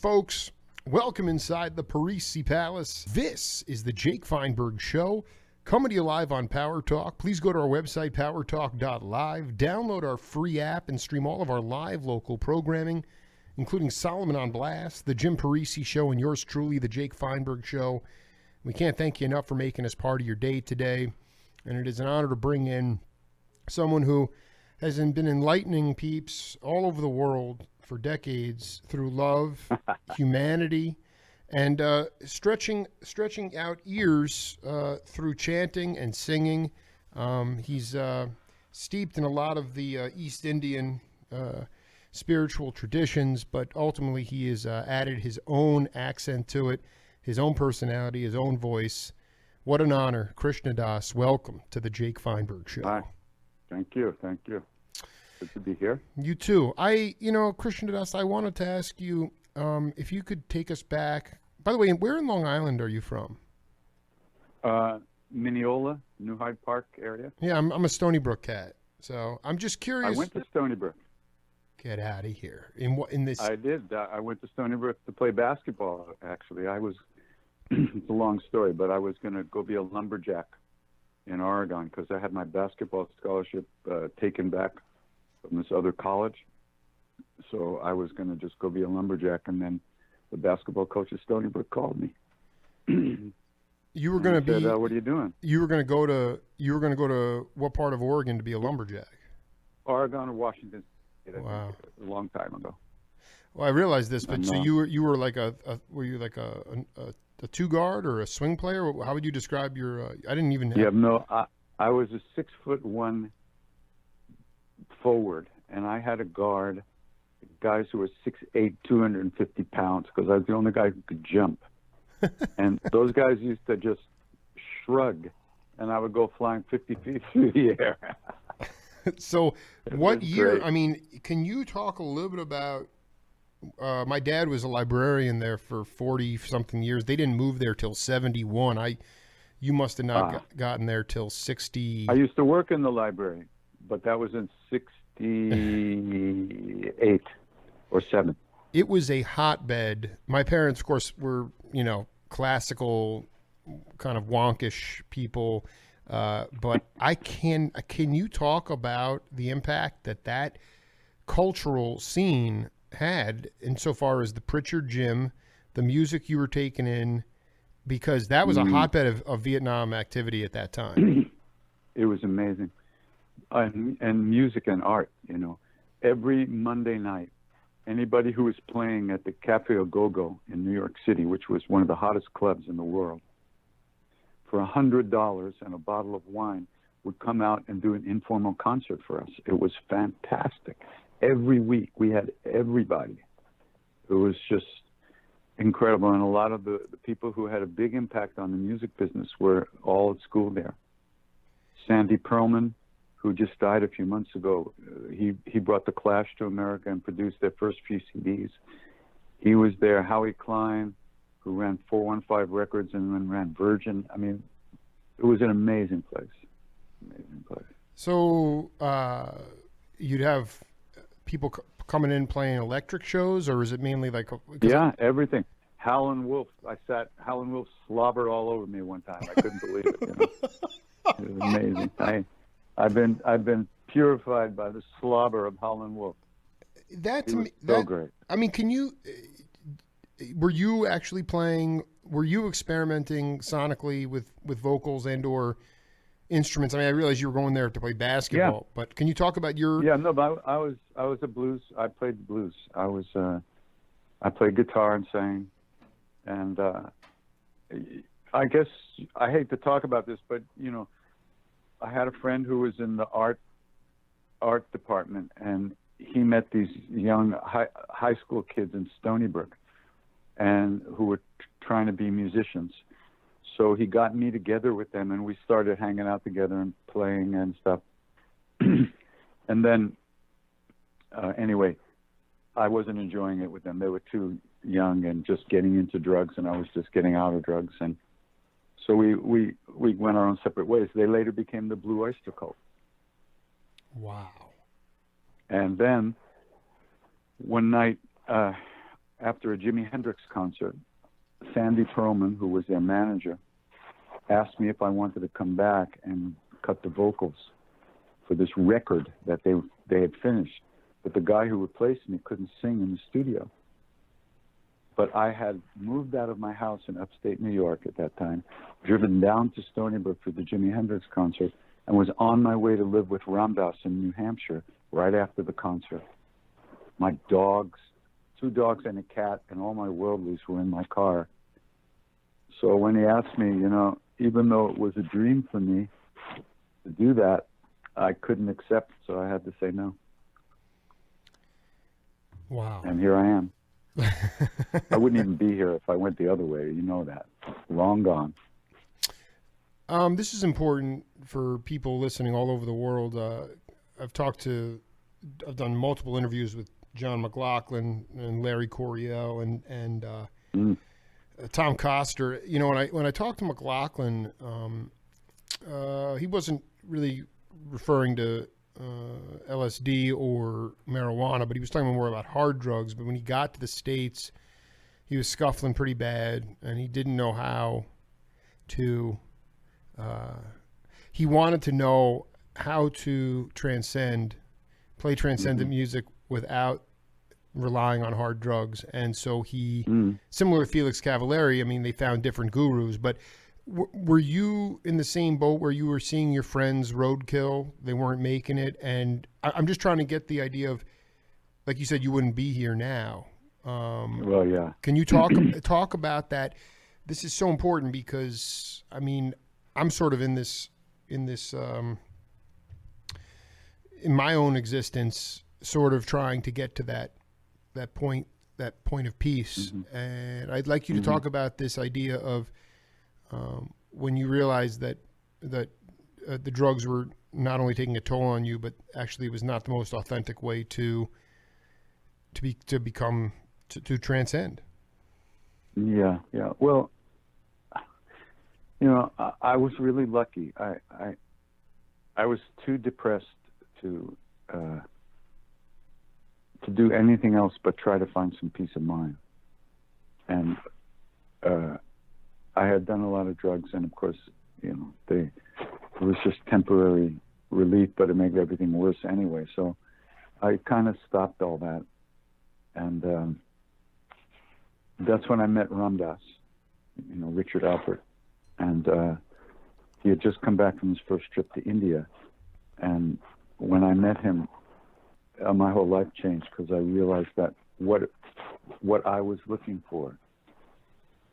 folks. Welcome inside the Parisi Palace. This is the Jake Feinberg Show, coming to you live on Power Talk. Please go to our website, powertalk.live, download our free app, and stream all of our live local programming, including Solomon on Blast, the Jim Parisi Show, and yours truly, the Jake Feinberg Show. We can't thank you enough for making us part of your day today, and it is an honor to bring in someone who has been enlightening peeps all over the world for decades through love, humanity, and stretching out ears through chanting and singing. He's steeped in a lot of the East Indian spiritual traditions, but ultimately he has added his own accent to it, his own personality, his own voice. What an honor. Krishna Das, welcome to the Jake Feinberg Show. Hi. Thank you. Thank you. Good to be here. You too. Krishna Das, I wanted to ask you if you could take us back. By the way, where in Long Island are you from? Mineola, New Hyde Park area. Yeah, I'm a Stony Brook cat. So I'm just curious. I went to Stony Brook. Get out of here. In this? I did. I went to Stony Brook to play basketball, actually. It's a long story, but I was going to go be a lumberjack in Oregon because I had my basketball scholarship taken back from this other college. So I was going to just go be a lumberjack, and then the basketball coach at Stony Brook called me. You were going to be. What are you doing? You were going to go to what part of Oregon to be a lumberjack? Oregon or Washington State. Wow. A long time ago. Well, I realized this, but so you were like were you like a two guard or a swing player? How would you describe your? I didn't even. I was a 6'1" forward, and I had a guard guys who were 6'8", 250 pounds, because I was the only guy who could jump. And those guys used to just shrug, and I would go flying 50 feet through the air. So what year? Great. I mean, can you talk a little bit about? My dad was a librarian there for 40-something years. They didn't move there till 71. You must have not gotten there till 60. I used to work in the library, but that was in 68 or 7. It was a hotbed. My parents, of course, were, classical kind of wonkish people. But can you talk about the impact that cultural scene had insofar as the Pritchard Gym, the music you were taking in, because that was a hotbed of Vietnam activity at that time. It was amazing. And music and art, every Monday night, anybody who was playing at the Cafe Au Go-Go in New York City, which was one of the hottest clubs in the world, for $100 and a bottle of wine would come out and do an informal concert for us. It was fantastic. Every week we had everybody. It was just incredible. And a lot of the people who had a big impact on the music business were all at school there. Sandy Pearlman, who just died a few months ago, he brought the Clash to America and produced their first few CDs. He was there. Howie Klein, who ran 415 Records and then ran Virgin. I mean, it was an amazing place. Amazing place. So you'd have people coming in playing electric shows, or is it mainly like? Everything. Howlin' Wolf. Howlin' Wolf slobbered all over me one time. I couldn't believe it. It was amazing. I've been purified by the slobber of Howlin' Wolf. Great. I mean, were you actually playing? Were you experimenting sonically with vocals and or instruments? I mean, I realized you were going there to play basketball, but can you talk about your? Yeah, no, but I was a blues. I played the blues. I played guitar and sang, and I guess I hate to talk about this, but I had a friend who was in the art department, and he met these young high school kids in Stony Brook, and who were trying to be musicians. So he got me together with them, and we started hanging out together and playing and stuff. And then, anyway, I wasn't enjoying it with them. They were too young and just getting into drugs, and I was just getting out of drugs. And so we went our own separate ways. They later became the Blue Oyster Cult. Wow. And then one night after a Jimi Hendrix concert, Sandy Perlman, who was their manager, asked me if I wanted to come back and cut the vocals for this record that they had finished. But the guy who replaced me couldn't sing in the studio. But I had moved out of my house in upstate New York at that time, driven down to Stony Brook for the Jimi Hendrix concert, and was on my way to live with Ram Dass in New Hampshire right after the concert. My dogs, 2 dogs and a cat, and all my worldlies were in my car. So when he asked me, even though it was a dream for me to do that, I couldn't accept, so I had to say no. Wow. And here I am. I wouldn't even be here if I went the other way. You know that. Long gone. This is important for people listening all over the world. I've done multiple interviews with John McLaughlin and Larry Coryell and Tom Coster. When I talked to McLaughlin, he wasn't really referring to LSD or marijuana, but he was talking more about hard drugs. But when he got to the States, he was scuffling pretty bad, and he didn't know how to. He wanted to know how to play transcendent music without relying on hard drugs. And so he, similar to Felix Cavallari, they found different gurus, but were you in the same boat where you were seeing your friends roadkill? They weren't making it. And I'm just trying to get the idea of, like you said, you wouldn't be here now. Well, yeah. Can you talk about that? This is so important because, I'm sort of in my own existence, sort of trying to get to that point of peace. And I'd like you to talk about this idea of when you realized that the drugs were not only taking a toll on you, but actually it was not the most authentic way to transcend. Yeah. Well, I was really lucky. I was too depressed to do anything else but try to find some peace of mind. And I had done a lot of drugs, and of course, it was just temporary relief, but it made everything worse anyway. So I kind of stopped all that. And that's when I met Ram Dass, Richard Alpert. And he had just come back from his first trip to India. And when I met him, my whole life changed, because I realized that what I was looking for,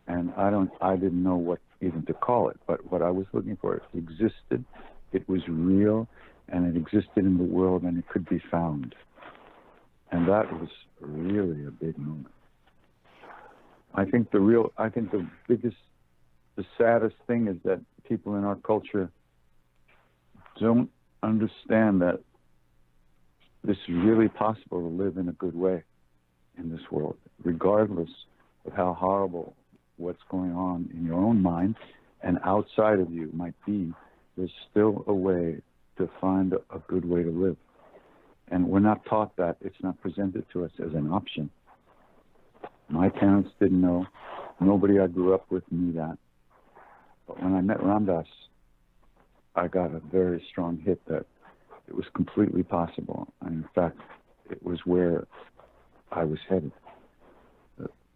and I didn't know what even to call it, but what I was looking for, it existed, it was real, and it existed in the world, and it could be found. And that was really a big moment. I think the saddest thing is that people in our culture don't understand that this is really possible to live in a good way in this world, regardless of how horrible what's going on in your own mind and outside of you might be. There's still a way to find a good way to live. And we're not taught that. It's not presented to us as an option. My parents didn't know. Nobody I grew up with knew that. But when I met Ram Dass, I got a very strong hit that it was completely possible. And in fact, it was where I was headed.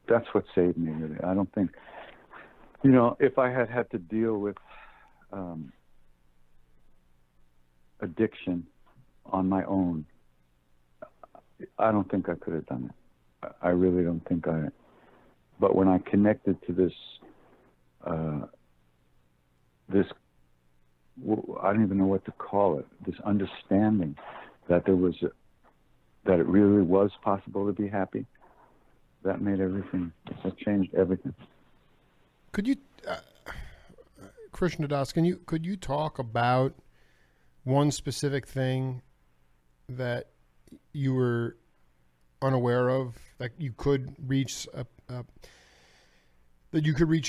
That's what saved me, really. I don't think, if I had to deal with addiction on my own, I don't think I could have done it. I really don't think but when I connected to this, I don't even know what to call it, this understanding that that it really was possible to be happy, that changed everything. Could you, Krishna Das, could you talk about one specific thing that you were unaware of, that you could reach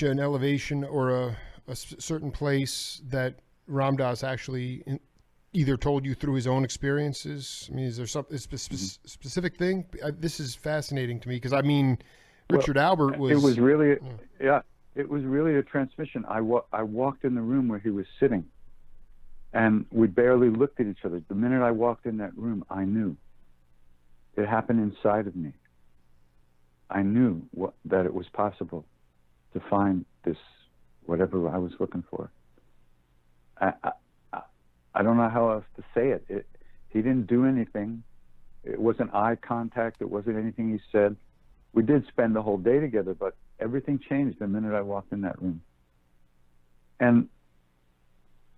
an elevation or a certain place that Ram Dass actually either told you through his own experiences? Is there some specific thing? This is fascinating to me, because Richard Albert was. It was really, yeah, it was really a transmission. I walked in the room where he was sitting, and we barely looked at each other. The minute I walked in that room, I knew. It happened inside of me. I knew that it was possible to find this, whatever I was looking for. I don't know how else to say it. He didn't do anything. It wasn't eye contact. It wasn't anything he said. We did spend the whole day together, but everything changed the minute I walked in that room. And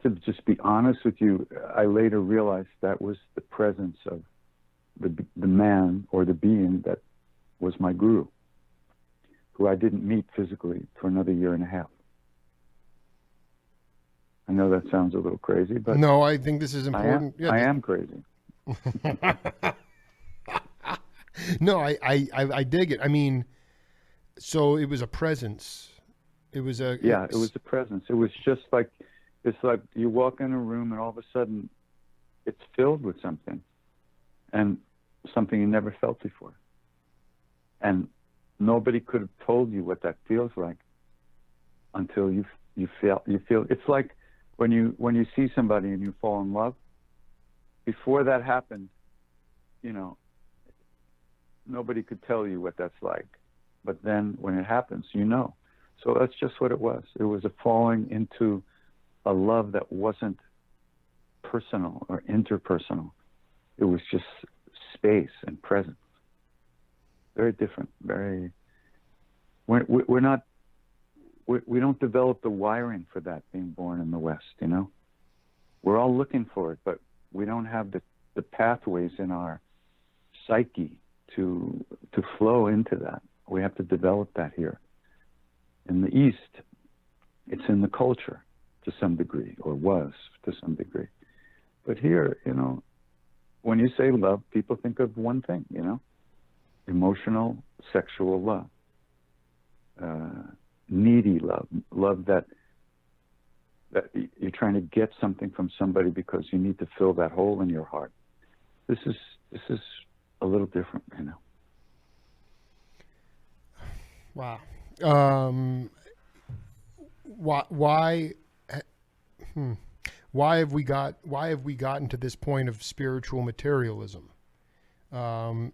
to just be honest with you, I later realized that was the presence of the man or the being that was my guru, who I didn't meet physically for another year and a half. I know that sounds a little crazy, but no, I think this is important. I am crazy. No, I dig it. I mean, so it was a presence. It was a it was a presence. It was just like, it's like you walk in a room and all of a sudden it's filled with something, and something you never felt before. And nobody could have told you what that feels like until you feel. It's like when you see somebody and you fall in love. Before that happened, nobody could tell you what that's like. But then when it happens, you know. So that's just what it was. It was a falling into a love that wasn't personal or interpersonal. It was just space and presence. Very different. Very. We don't develop the wiring for that being born in the West. We're all looking for it, but we don't have the pathways in our psyche to flow into that. We have to develop that here. In the East, it's in the culture to some degree, or was to some degree. But here, when you say love, people think of one thing, emotional, sexual love, needy love that you're trying to get something from somebody because you need to fill that hole in your heart. This is a little different, Wow. Why have we gotten to this point of spiritual materialism? Or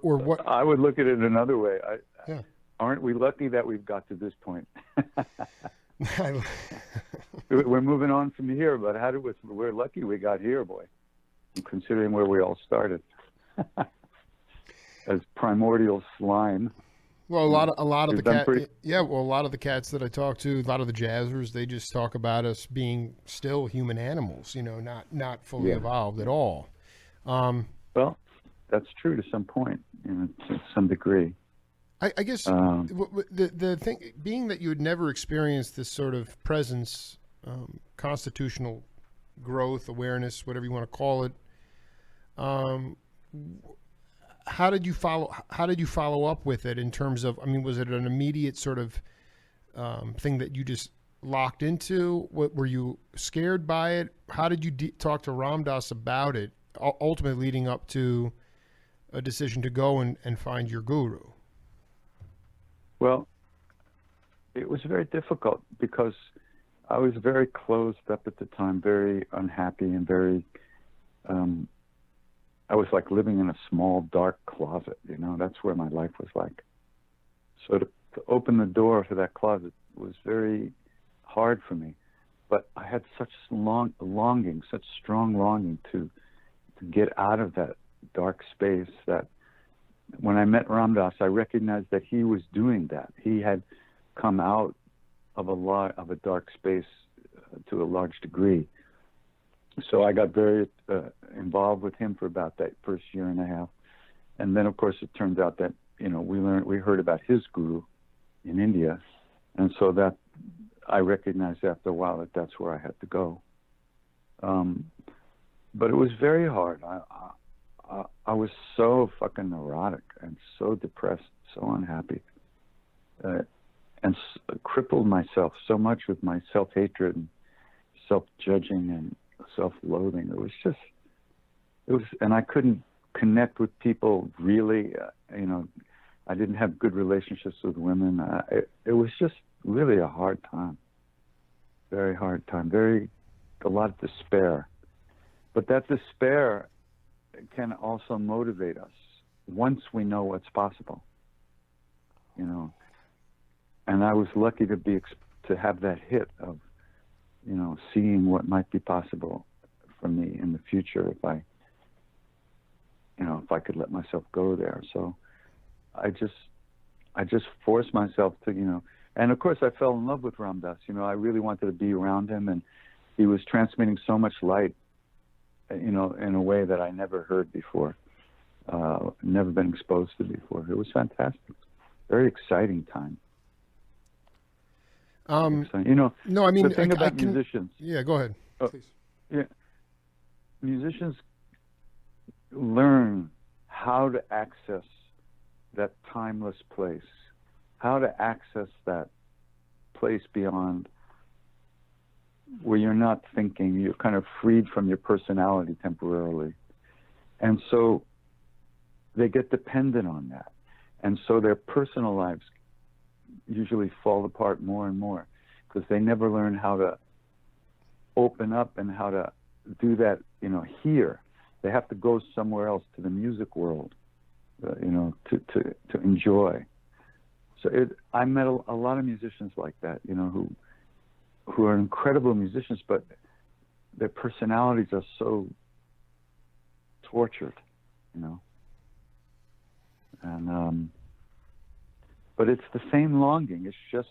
what? I would look at it another way. Yeah. Aren't we lucky that we've got to this point? We're moving on from here, but we're lucky we got here, boy, considering where we all started as primordial slime. Well, a lot of the cats. pretty... Yeah, well, a lot of the cats that I talk to, a lot of the jazzers, they just talk about us being still human animals, not fully evolved at all. Well, that's true to some point, to some degree. I guess the thing being that you had never experienced this sort of presence, constitutional growth, awareness, whatever you want to call it. How did you follow up with it in terms of? I mean, was it an immediate sort of thing that you just locked into? Were you scared by it? How did you talk to Ram Dass about it? Ultimately, leading up to a decision to go and find your guru. Well, it was very difficult because I was very closed up at the time, very unhappy, and very. I was like living in a small, dark closet. That's where my life was like. So to open the door to that closet was very hard for me. But I had such longing, such strong longing to get out of that dark space that when I met Ram Dass, I recognized that he was doing that. He had come out of a dark space to a large degree. So I got very involved with him for about that first year and a half. And then, of course, it turns out that, we heard about his guru in India. And so that I recognized after a while that that's where I had to go. But it was very hard. I was so fucking neurotic and so depressed, so unhappy, and crippled myself so much with my self-hatred and self-judging and self-loathing. And I couldn't connect with people really, I didn't have good relationships with women. It was just really a hard time. Very hard time. A lot of despair. But that despair can also motivate us once we know what's possible. You know, and I was lucky to have that hit of, you know, seeing what might be possible for me in the future if I could let myself go there. So I just forced myself to, you know, and of course I fell in love with Ram Dass. You know, I really wanted to be around him, and he was transmitting so much light, you know, in a way that I never heard before, never been exposed to before. It was fantastic. Very exciting time. You know, no, I mean, the thing about musicians. Yeah, go ahead, please. Yeah, musicians learn how to access that timeless place, how to access that place beyond where you're not thinking, you're kind of freed from your personality temporarily. And so they get dependent on that. And so their personal lives usually fall apart more and more because they never learn how to open up and how to do that, you know, here. They have to go somewhere else, to the music world, you know, to enjoy. So I met a lot of musicians like that, you know, who are incredible musicians, but their personalities are so tortured, you know. And but it's the same longing. It's just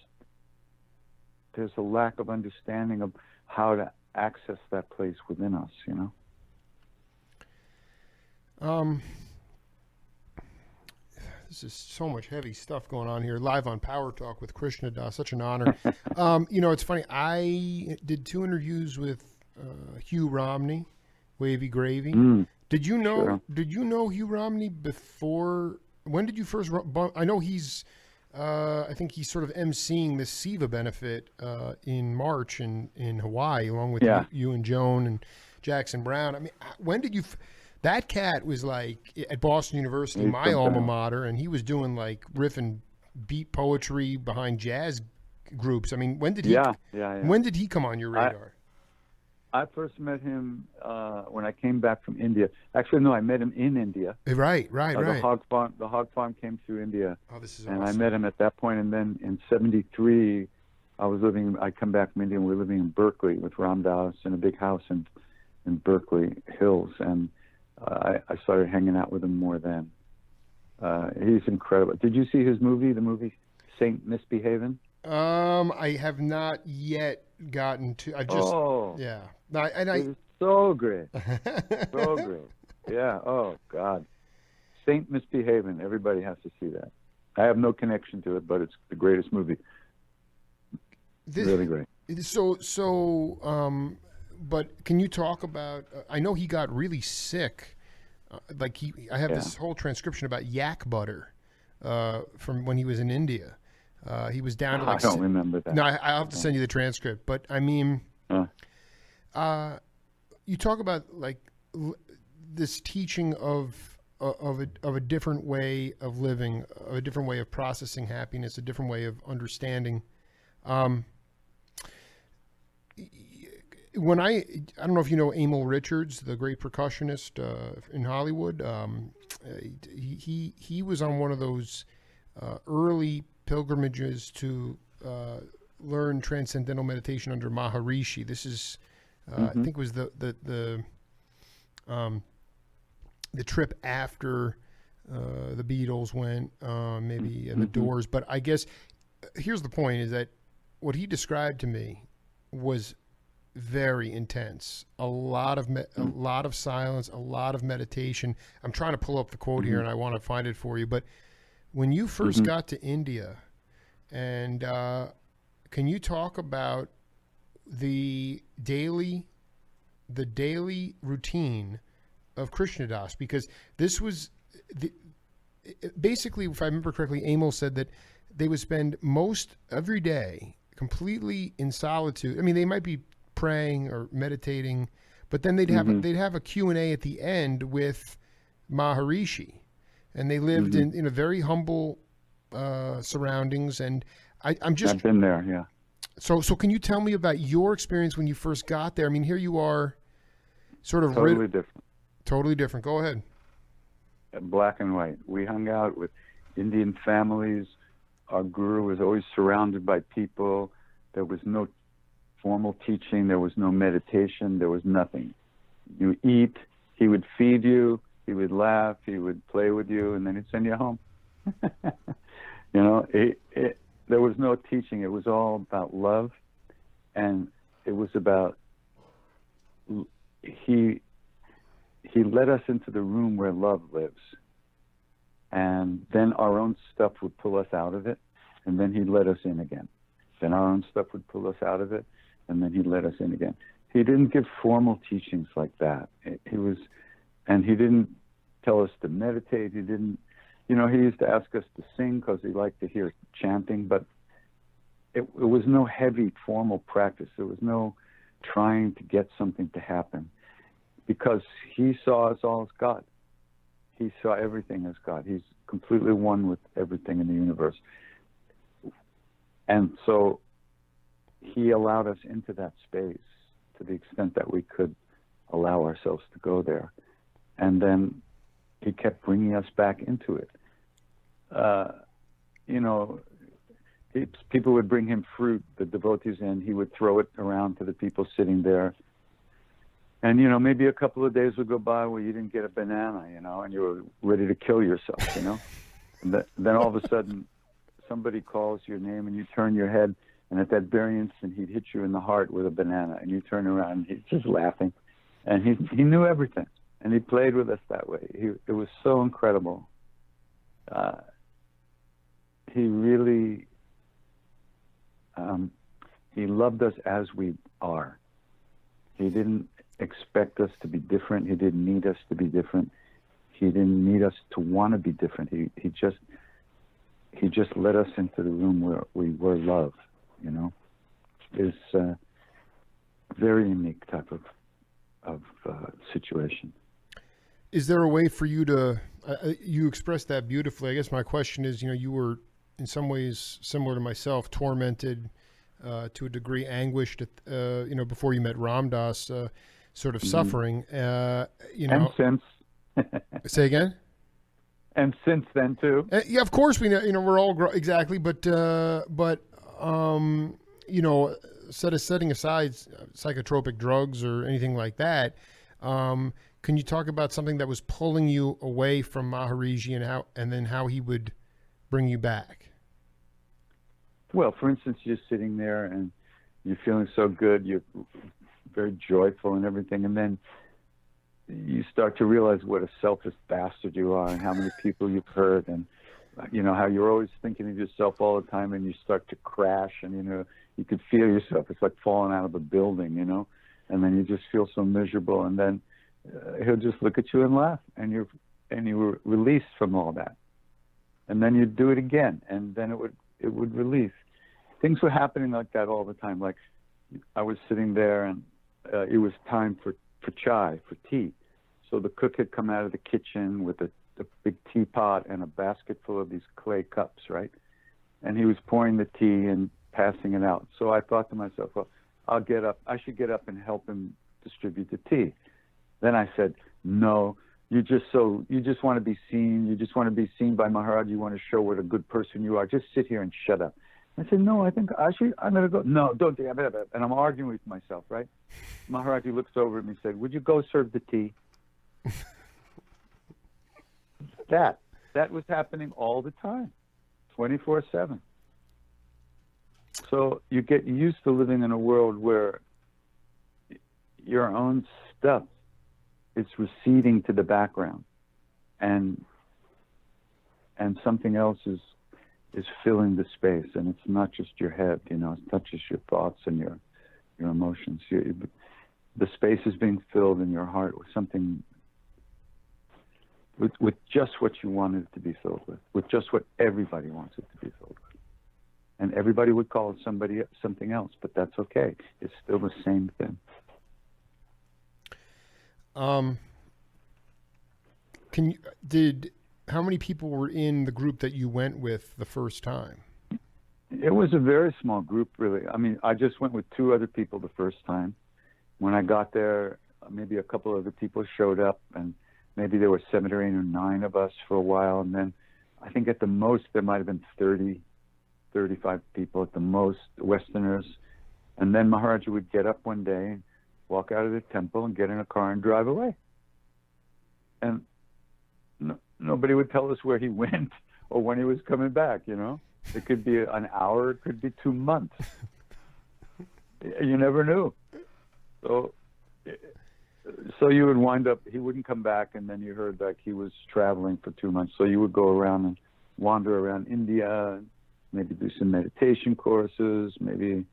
there's a lack of understanding of how to access that place within us, you know. This is so much heavy stuff going on here. Live on Power Talk with Krishna Das. Such an honor. You know, it's funny. I did 2 interviews with Hugh Romney, Wavy Gravy. Did you know? Sure. Did you know Hugh Romney before? When did you first? I know he's. I think he's sort of emceeing the Seva benefit in March in Hawaii, along with you and Joan and Jackson Brown. I mean, when did you? That cat was like at Boston University, my alma mater, and he was doing like riff and beat poetry behind jazz groups. I mean, when did he? When did he come on your radar? I first met him when I came back from India. Actually, no, I met him in India. Right. The hog farm came through India. Oh, this is and awesome. I met him at that point. And then in '73, I come back from India, and we were living in Berkeley with Ram Dass in a big house in Berkeley Hills. And I started hanging out with him more then. He's incredible. Did you see his movie, the movie Saint Misbehavin'? I have not yet gotten to. I just it's so great, so great. Yeah. Oh God, Saint Misbehavin'. Everybody has to see that. I have no connection to it, but it's the greatest movie. Really great. But can you talk about? I know he got really sick. I have this whole transcription about yak butter from when he was in India. He was down to like. I don't remember that. No, I'll have to send you the transcript. But I mean, you talk about like this teaching of a different way of living, a different way of processing happiness, a different way of understanding. When I don't know if you know Emil Richards, the great percussionist in Hollywood. He was on one of those early pilgrimages to learn transcendental meditation under Maharishi. This is, I think, it was the trip after the Beatles went, maybe and the Doors. But I guess here's the point: is that what he described to me was very intense. A lot of silence, a lot of meditation. I'm trying to pull up the quote here, and I want to find it for you. But when you first got to India, and can you talk about the daily routine of Krishna Das? Because this was basically, if I remember correctly, Emil said that they would spend most every day completely in solitude. I mean, they might be praying or meditating, but then they'd have a Q&A at the end with Maharishi, and they lived in a very humble surroundings, and I'm just. I've been there, yeah. So can you tell me about your experience when you first got there? I mean, here you are, sort of Totally different. Totally different. Go ahead. Black and white. We hung out with Indian families. Our guru was always surrounded by people. There was no formal teaching. There was no meditation. There was nothing. You eat. He would feed you. He would laugh. He would play with you, and then he'd send you home. There was no teaching. It was all about love, and it was about he led us into the room where love lives, and then our own stuff would pull us out of it, and then he'd let us in again. Then our own stuff would pull us out of it, and then he'd let us in again. He didn't give formal teachings like that. And he didn't tell us to meditate. He didn't. He used to ask us to sing because he liked to hear chanting, but it was no heavy formal practice. There was no trying to get something to happen, because he saw us all as God. He saw everything as God. He's completely one with everything in the universe. And so he allowed us into that space to the extent that we could allow ourselves to go there. And then he kept bringing us back into it. People would bring him fruit, the devotees, and he would throw it around to the people sitting there. And, maybe a couple of days would go by where you didn't get a banana, and you were ready to kill yourself, And then all of a sudden, somebody calls your name and you turn your head, and at that very instant, he'd hit you in the heart with a banana, and you turn around and he's just laughing. And he knew everything, and he played with us that way. It was so incredible. He really, he loved us as we are. He didn't expect us to be different. He didn't need us to be different. He didn't need us to want to be different. He just let us into the room where we were love. It's a very unique type of situation. Is there a way for you to? You expressed that beautifully. I guess my question is, you were in some ways similar to myself, tormented to a degree, anguished, before you met Ram Dass, sort of suffering, And since. Say again? And since then too. Yeah, of course we know, we're all exactly, but setting aside psychotropic drugs or anything like that, can you talk about something that was pulling you away from Maharaji and then how he would bring you back? Well, for instance, you're sitting there and you're feeling so good, you're very joyful and everything, and then you start to realize what a selfish bastard you are and how many people you've hurt, and how you're always thinking of yourself all the time, and you start to crash, and you could feel yourself. It's like falling out of a building, and then you just feel so miserable, and then he'll just look at you and laugh, and you were released from all that, and then you'd do it again, and then it would release. Things were happening like that all the time. Like I was sitting there, and it was time for chai, for tea. So the cook had come out of the kitchen with a big teapot and a basket full of these clay cups, right? And he was pouring the tea and passing it out. So I thought to myself, well, I should get up and help him distribute the tea. Then I said, no, you just want to be seen. You just want to be seen by Maharaj. You want to show what a good person you are. Just sit here and shut up. I said, no, I think I'm going to go. No, don't do that. And I'm arguing with myself, right? Maharajji looks over at me and said, would you go serve the tea? That was happening all the time, 24/7. So you get used to living in a world where your own stuff is receding to the background, and something else is filling the space, and it's not just your head, it's not just your thoughts and your emotions. The space is being filled in your heart with something, with just what you wanted it to be filled with just what everybody wants it to be filled with. And everybody would call it something else, but that's okay. It's still the same thing. many people were in the group that you went with the first time? It was a very small group, really. I mean, I just went with 2 other people the first time. When I got there, maybe a couple other people showed up, and maybe there were 7 or 8 or 9 of us for a while. And then I think at the most there might have been 30, 35 people at the most, Westerners. And then Maharajji would get up one day, walk out of the temple and get in a car and drive away. And nobody would tell us where he went or when he was coming back, you know. It could be an hour, it could be 2 months. You never knew. So you would wind up, he wouldn't come back, and then you heard like he was traveling for 2 months. So you would go around and wander around India, maybe do some meditation courses, maybe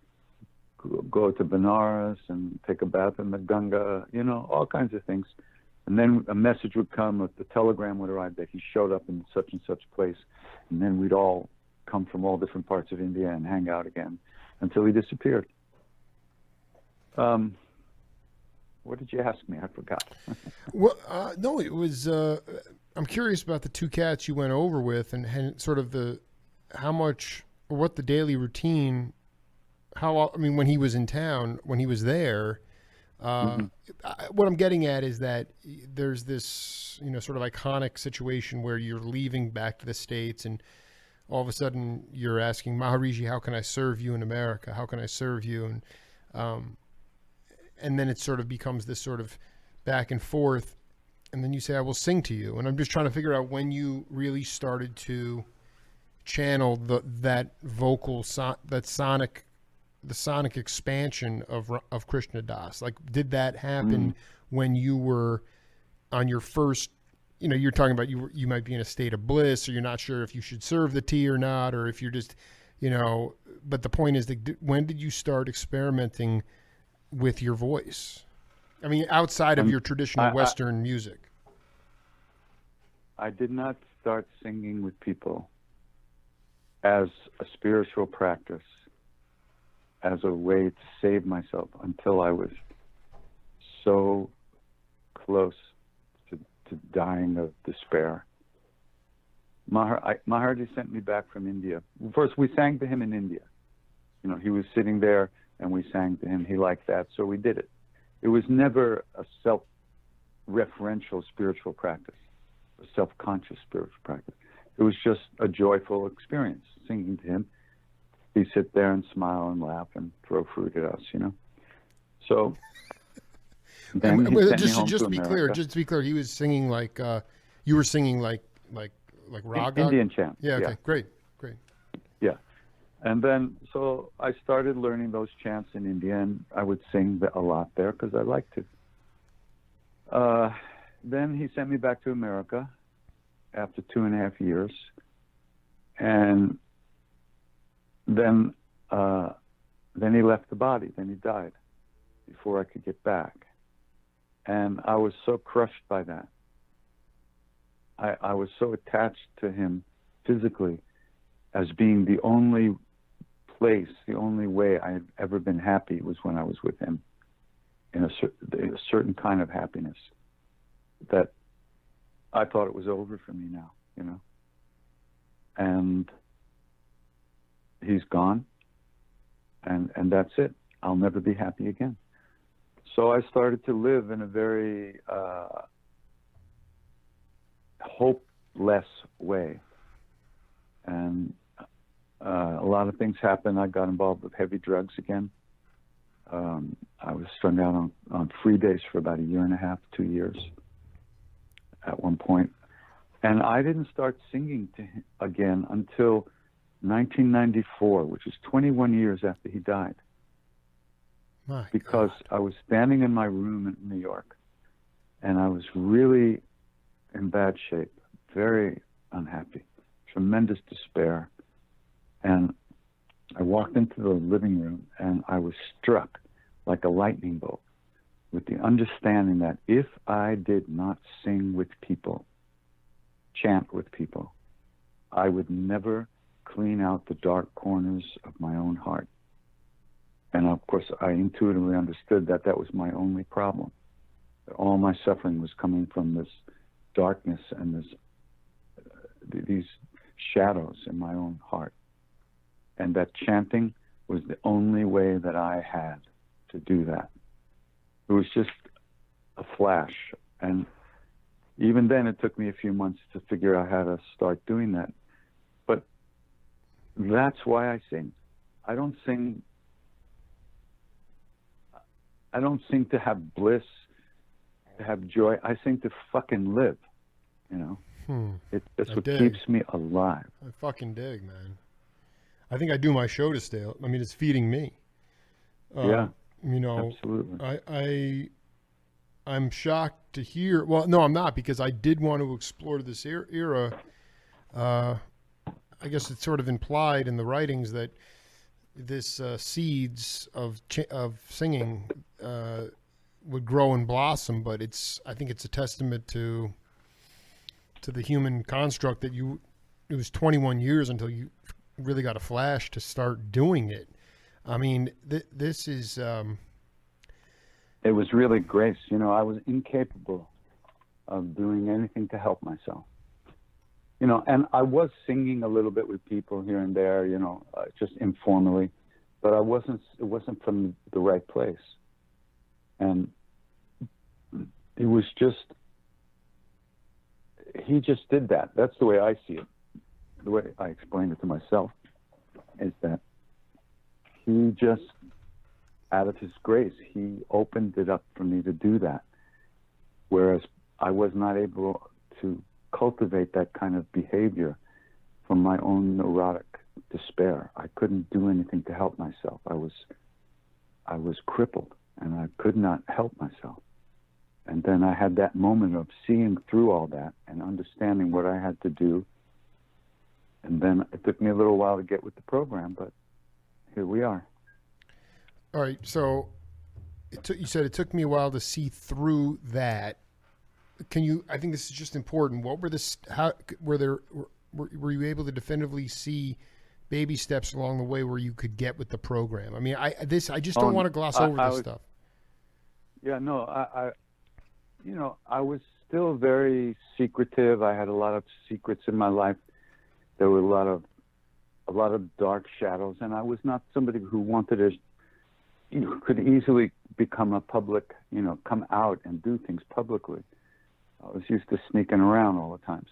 go to Benares and take a bath in the Ganga, you know, all kinds of things. And then a message would come, the telegram would arrive that he showed up in such and such place. And then we'd all come from all different parts of India and hang out again until he disappeared. What did you ask me? I forgot. Well, no, it was, I'm curious about the 2 cats you went over with and sort of what the daily routine, when he was in town, when he was there, what I'm getting at is that there's this, you know, sort of iconic situation where you're leaving back to the States and all of a sudden you're asking Maharajji, how can I serve you in America? How can I serve you? And then it sort of becomes this sort of back and forth. And then you say, I will sing to you. And I'm just trying to figure out when you really started to channel that vocal, the sonic expansion of Krishna Das. Like, did that happen when you were on your first, you know, you're talking about you might be in a state of bliss, or you're not sure if you should serve the tea or not, or if you're just, you know, but the point is that when did you start experimenting with your voice? I mean, outside of your traditional Western music. I did not start singing with people as a spiritual practice, as a way to save myself, until I was so close to dying of despair. Maharajji sent me back from India. First, we sang to him in India. You know, he was sitting there and we sang to him. He liked that, so we did it. It was never a self-referential spiritual practice, a self-conscious spiritual practice. It was just a joyful experience, singing to him. He'd sit there and smile and laugh and throw fruit at us, you know. So then just to be clear, he was singing like you were singing like raga, Indian chant. Yeah. Okay. Great. Yeah. And then so I started learning those chants in India, and I would sing a lot there because I liked to. Then he sent me back to America after 2.5 years, and then he left the body. Then he died before I could get back, and I was so crushed by that. I was so attached to him physically as being the only place, the only way I had ever been happy was when I was with him, in a certain kind of happiness that I thought it was over for me now, you know. And he's gone, and that's it. I'll never be happy again. So I started to live in a very hopeless way. And a lot of things happened. I got involved with heavy drugs again. I was strung out on free days for about 1.5 years, 2 years at one point. And I didn't start singing to him again until 1994, which is 21 years after he died. Because I was standing in my room in New York, and I was really in bad shape, very unhappy, tremendous despair. And I walked into the living room, and I was struck like a lightning bolt with the understanding that if I did not sing with people, chant with people, I would never clean out the dark corners of my own heart. And of course, I intuitively understood that that was my only problem. That all my suffering was coming from this darkness and this these shadows in my own heart. And that chanting was the only way that I had to do that. It was just a flash. And even then, it took me a few months to figure out how to start doing that. But that's why I sing. I don't sing to have bliss, to have joy. I sing to fucking live, you know? That's what keeps me alive. I fucking dig, man. I think I do my show to stay. I mean, it's feeding me. Yeah, you know, absolutely. I'm shocked to hear. Well, no, I'm not, because I did want to explore this era. I guess it's sort of implied in the writings that this seeds of singing would grow and blossom, but I think it's a testament to the human construct that it was 21 years until you really got a flash to start doing it. I mean, this is. It was really grace. You know, I was incapable of doing anything to help myself. You know, and I was singing a little bit with people here and there, you know, just informally, but it wasn't from the right place. And it was just, he just did that. That's the way I see it. The way I explained it to myself is that he just, out of his grace, he opened it up for me to do that. Whereas I was not able to cultivate that kind of behavior from my own neurotic despair. I couldn't do anything to help myself. I was crippled and I could not help myself. And then I had that moment of seeing through all that and understanding what I had to do. And then it took me a little while to get with the program, but here we are. All right. So you said it took me a while to see through that. I think this is just important. What were were you able to definitively see baby steps along the way where you could get with the program? I mean, I just don't want to gloss over this stuff. Yeah, no, I was still very secretive. I had a lot of secrets in my life. There were a lot of dark shadows, and I was not somebody who wanted to, could easily become a public, come out and do things publicly. I was used to sneaking around all the time.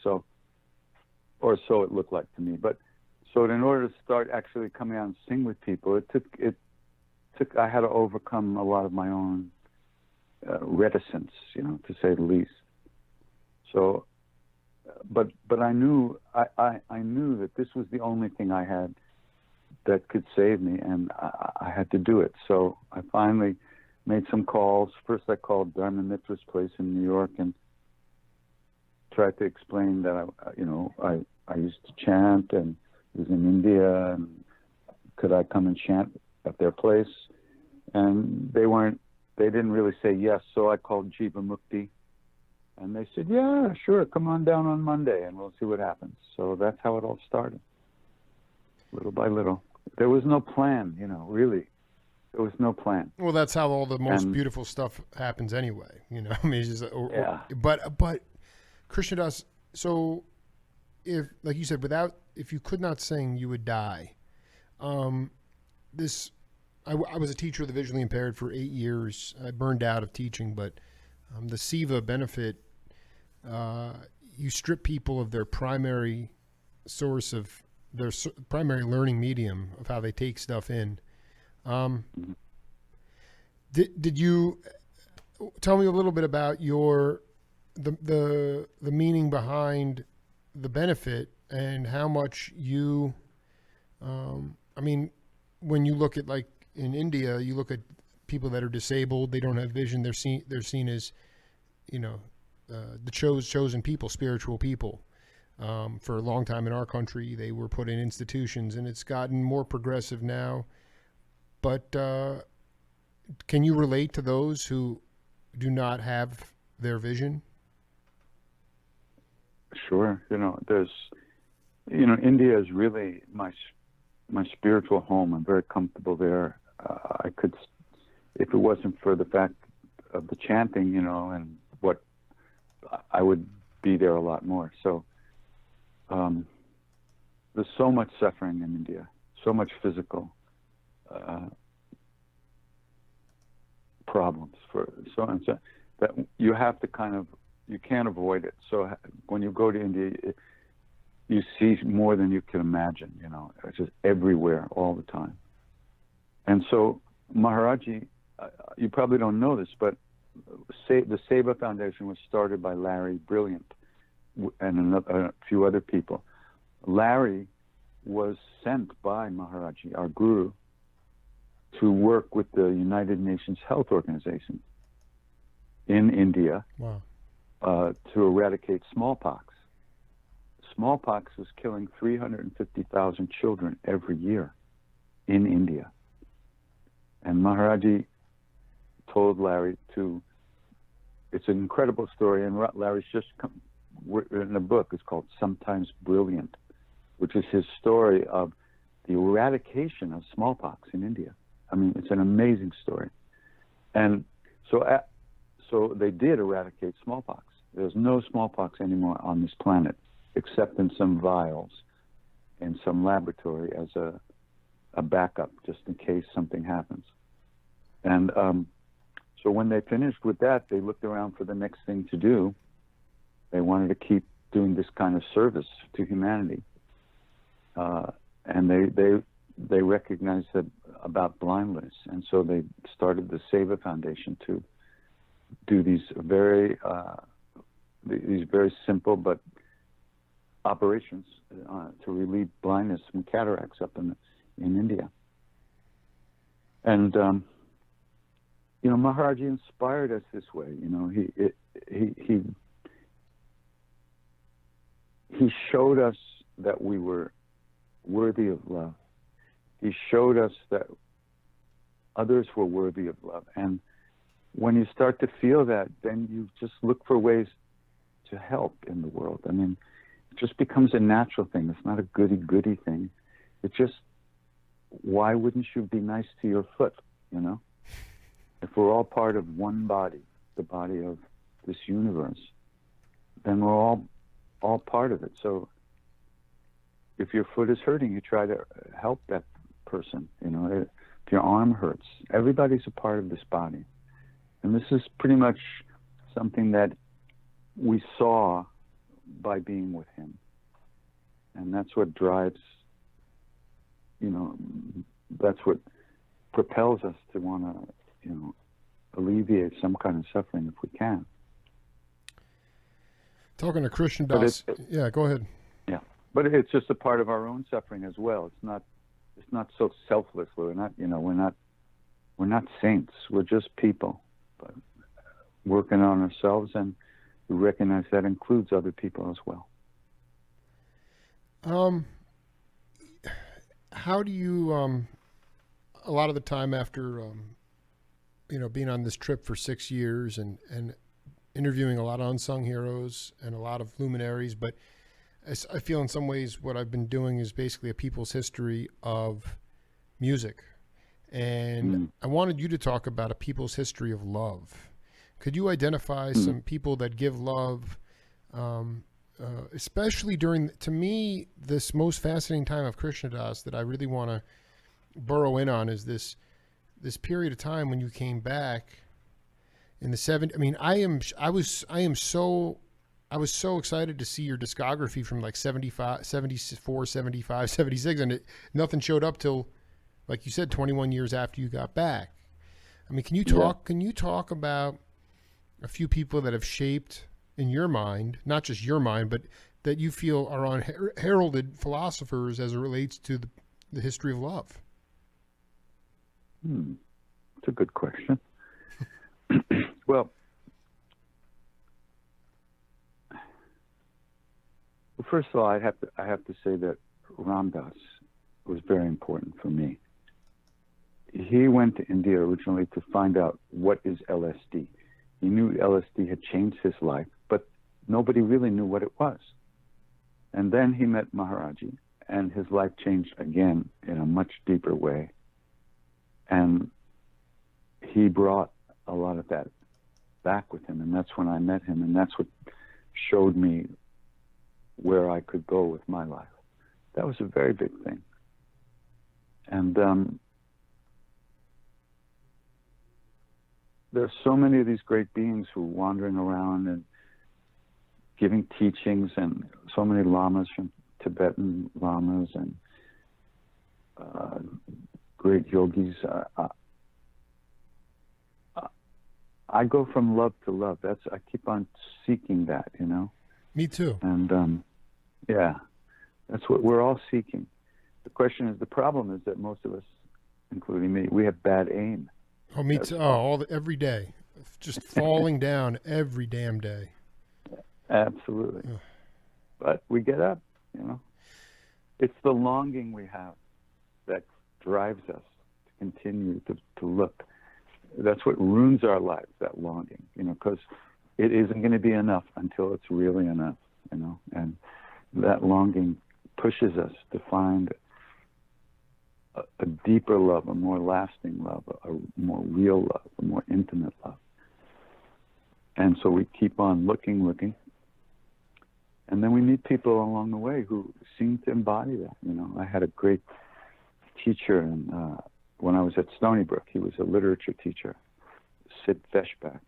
Or so it looked like to me. But so in order to start actually coming out and sing with people, I had to overcome a lot of my own reticence, to say the least. So, but I knew that this was the only thing I had that could save me, and I had to do it. So I finally made some calls. First, I called Dharma Mitra's place in New York and tried to explain that I used to chant and was in India, and could I come and chant at their place? And they didn't really say yes. So I called Jiva Mukti, and they said, yeah, sure, come on down on Monday and we'll see what happens. So that's how it all started, little by little. There was no plan, really. There was no plan. Well, that's how all the most beautiful stuff happens anyway, I mean, it's just, but Krishna Das, so if, like you said, if you could not sing, you would die. I was a teacher of the visually impaired for 8 years. I burned out of teaching, but the Seva benefit, you strip people of their primary source of their primary learning medium of how they take stuff in. Did you tell me a little bit about the meaning behind the benefit and how much you, I mean, when you look at, like in India, you look at people that are disabled, they don't have vision, they're seen as, the chosen people, spiritual people. For a long time in our country, they were put in institutions, and it's gotten more progressive now. But can you relate to those who do not have their vision? Sure. India is really my spiritual home. I'm very comfortable there. I could, if it wasn't for the fact of the chanting, and what I would be there a lot more. So there's so much suffering in India, so much physical problems for so and so that you have to you can't avoid it. So when you go to India, you see more than you can imagine. It's just everywhere all the time. And so Maharaji, you probably don't know this, but the Seva Foundation was started by Larry Brilliant and a few other people. Larry was sent by Maharajji, our guru, to work with the United Nations Health Organization in India. Wow. To eradicate smallpox. Smallpox was killing 350,000 children every year in India. And Maharajji told Larry it's an incredible story, and Larry's just written a book. It's called Sometimes Brilliant, which is his story of the eradication of smallpox in India. I mean, it's an amazing story. And so they did eradicate smallpox. There's no smallpox anymore on this planet, except in some vials in some laboratory as a backup, just in case something happens. And so when they finished with that, they looked around for the next thing to do. They wanted to keep doing this kind of service to humanity. And they recognized about blindness. And so they started the Seva Foundation to do these very simple but operations to relieve blindness from cataracts up in India. And Maharajji inspired us this way. He showed us that we were worthy of love. He showed us that others were worthy of love. And when you start to feel that, then you just look for ways to help in the world. I mean, it just becomes a natural thing. It's not a goody-goody thing. It's just, why wouldn't you be nice to your foot, If we're all part of one body, the body of this universe, then we're all part of it. So if your foot is hurting, you try to help that person, If your arm hurts, everybody's a part of this body. And this is pretty much something that we saw by being with him. And that's what drives, that's what propels us to want to, alleviate some kind of suffering if we can. Talking to Krishna Das. Yeah, go ahead. Yeah. But it's just a part of our own suffering as well. It's not so selfless. We're not, we're not saints. We're just people, but working on ourselves, and we recognize that includes other people as well. How do you, a lot of the time after, being on this trip for 6 years and interviewing a lot of unsung heroes and a lot of luminaries, but I feel in some ways what I've been doing is basically a people's history of music. And I wanted you to talk about a people's history of love. Could you identify some people that give love, especially during, to me, this most fascinating time of Krishna Das that I really want to burrow in on is this period of time when you came back in the 70s. I mean, I was so excited to see your discography from like 75, 74, 75, 76, and nothing showed up till, like you said, 21 years after you got back. I mean, can you talk about a few people that have shaped in your mind, not just your mind, but that you feel are heralded philosophers as it relates to the history of love? It's a good question. Well, first of all, I have to say that Ram Dass was very important for me. He went to India originally to find out what is LSD. He knew LSD had changed his life, but nobody really knew what it was. And then he met Maharajji, and his life changed again in a much deeper way. And he brought a lot of that back with him, and that's when I met him, and that's what showed me where I could go with my life. That was a very big thing. And there's so many of these great beings who are wandering around and giving teachings, and so many lamas from Tibetan lamas and great yogis. I go from love to love. I keep on seeking that, you know. Me too. And yeah, that's what we're all seeking. The question is, the problem is that most of us, including me, we have bad aim. Oh, me too. Oh, every day, just falling down every damn day. Absolutely. Ugh. But we get up, you know. It's the longing we have that drives us to continue to look. That's what ruins our lives, that longing, you know, because it isn't going to be enough until it's really enough, you know. And that longing pushes us to find a deeper love, a more lasting love, a more real love, a more intimate love. And so we keep on looking. And then we meet people along the way who seem to embody that. You know, I had a great teacher when I was at Stony Brook. He was a literature teacher, Sid Feshbach.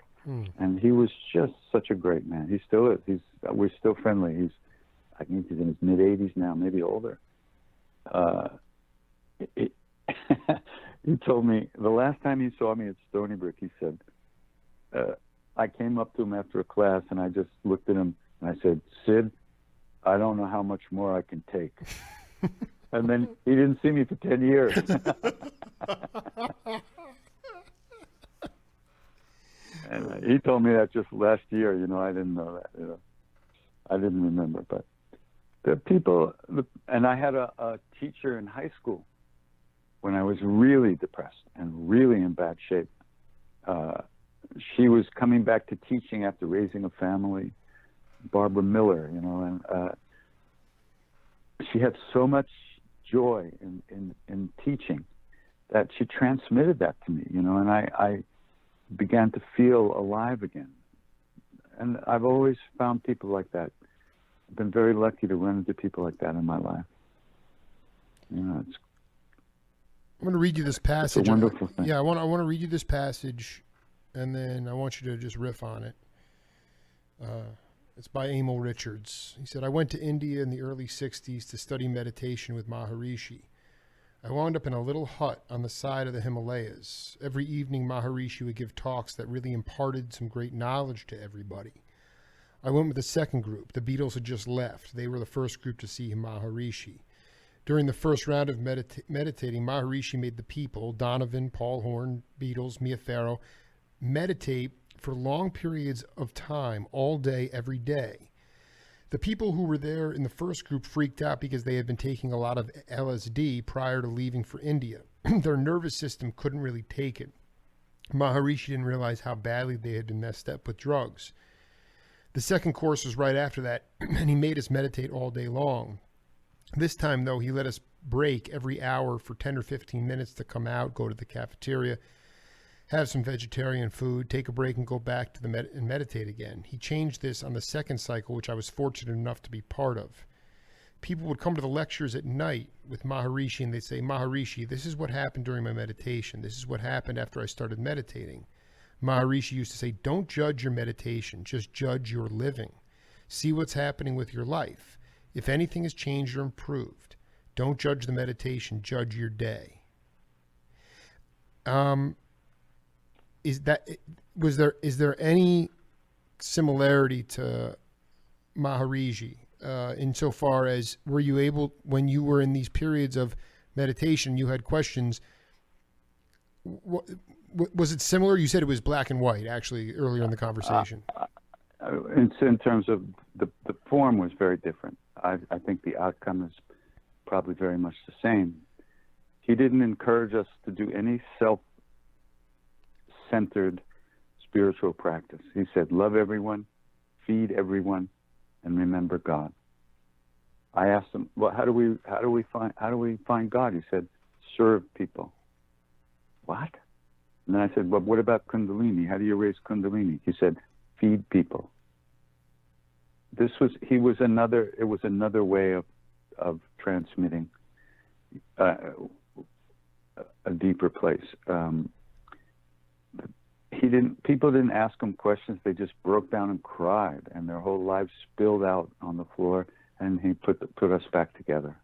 And he was just such a great man. He still is. We're still friendly. I think he's in his mid-80s now, maybe older. He told me the last time he saw me at Stony Brook, he said, I came up to him after a class and I just looked at him and I said, Sid, I don't know how much more I can take. And then he didn't see me for 10 years. And he told me that just last year, you know. I didn't know that, you know. I didn't remember, but the people, and I had a teacher in high school when I was really depressed and really in bad shape. She was coming back to teaching after raising a family, Barbara Miller, you know, and she had so much joy in teaching that she transmitted that to me, you know, and I began to feel alive again. And I've always found people like that. I've been very lucky to run into people like that in my life. You know, I'm going to read you this passage. It's a wonderful thing. Yeah, I want to read you this passage, and then I want you to just riff on it. It's by Emil Richards. He said, I went to India in the early 60s to study meditation with Maharishi. I wound up in a little hut on the side of the Himalayas. Every evening, Maharishi would give talks that really imparted some great knowledge to everybody. I went with the second group. The Beatles had just left. They were the first group to see Maharishi. During the first round of meditating, Maharishi made the people, Donovan, Paul Horn, Beatles, Mia Farrow, meditate for long periods of time, all day, every day. The people who were there in the first group freaked out because they had been taking a lot of LSD prior to leaving for India. Their nervous system couldn't really take it. Maharishi didn't realize how badly they had been messed up with drugs. The second course was right after that, and he made us meditate all day long. This time, though, he let us break every hour for 10 or 15 minutes to come out, go to the cafeteria, have some vegetarian food, take a break, and go back to and meditate again. He changed this on the second cycle, which I was fortunate enough to be part of. People would come to the lectures at night with Maharishi, and they'd say, Maharishi, this is what happened during my meditation. This is what happened after I started meditating. Maharishi used to say, don't judge your meditation, just judge your living. See what's happening with your life. If anything has changed or improved, don't judge the meditation, judge your day. Is there any similarity to Maharishi insofar as, were you able, when you were in these periods of meditation, you had questions, was it similar? You said it was black and white, actually, earlier in the conversation. In terms of the form was very different. I think the outcome is probably very much the same. He didn't encourage us to do any self-centered spiritual practice. He said, love everyone, feed everyone, and remember God. I asked him, well, how do we find God? He said, serve people. What? And then I said, well, what about Kundalini? How do you raise Kundalini? He said, feed people. it was another way of transmitting a deeper place. People didn't ask him questions. They just broke down and cried, and their whole lives spilled out on the floor, and he put us back together.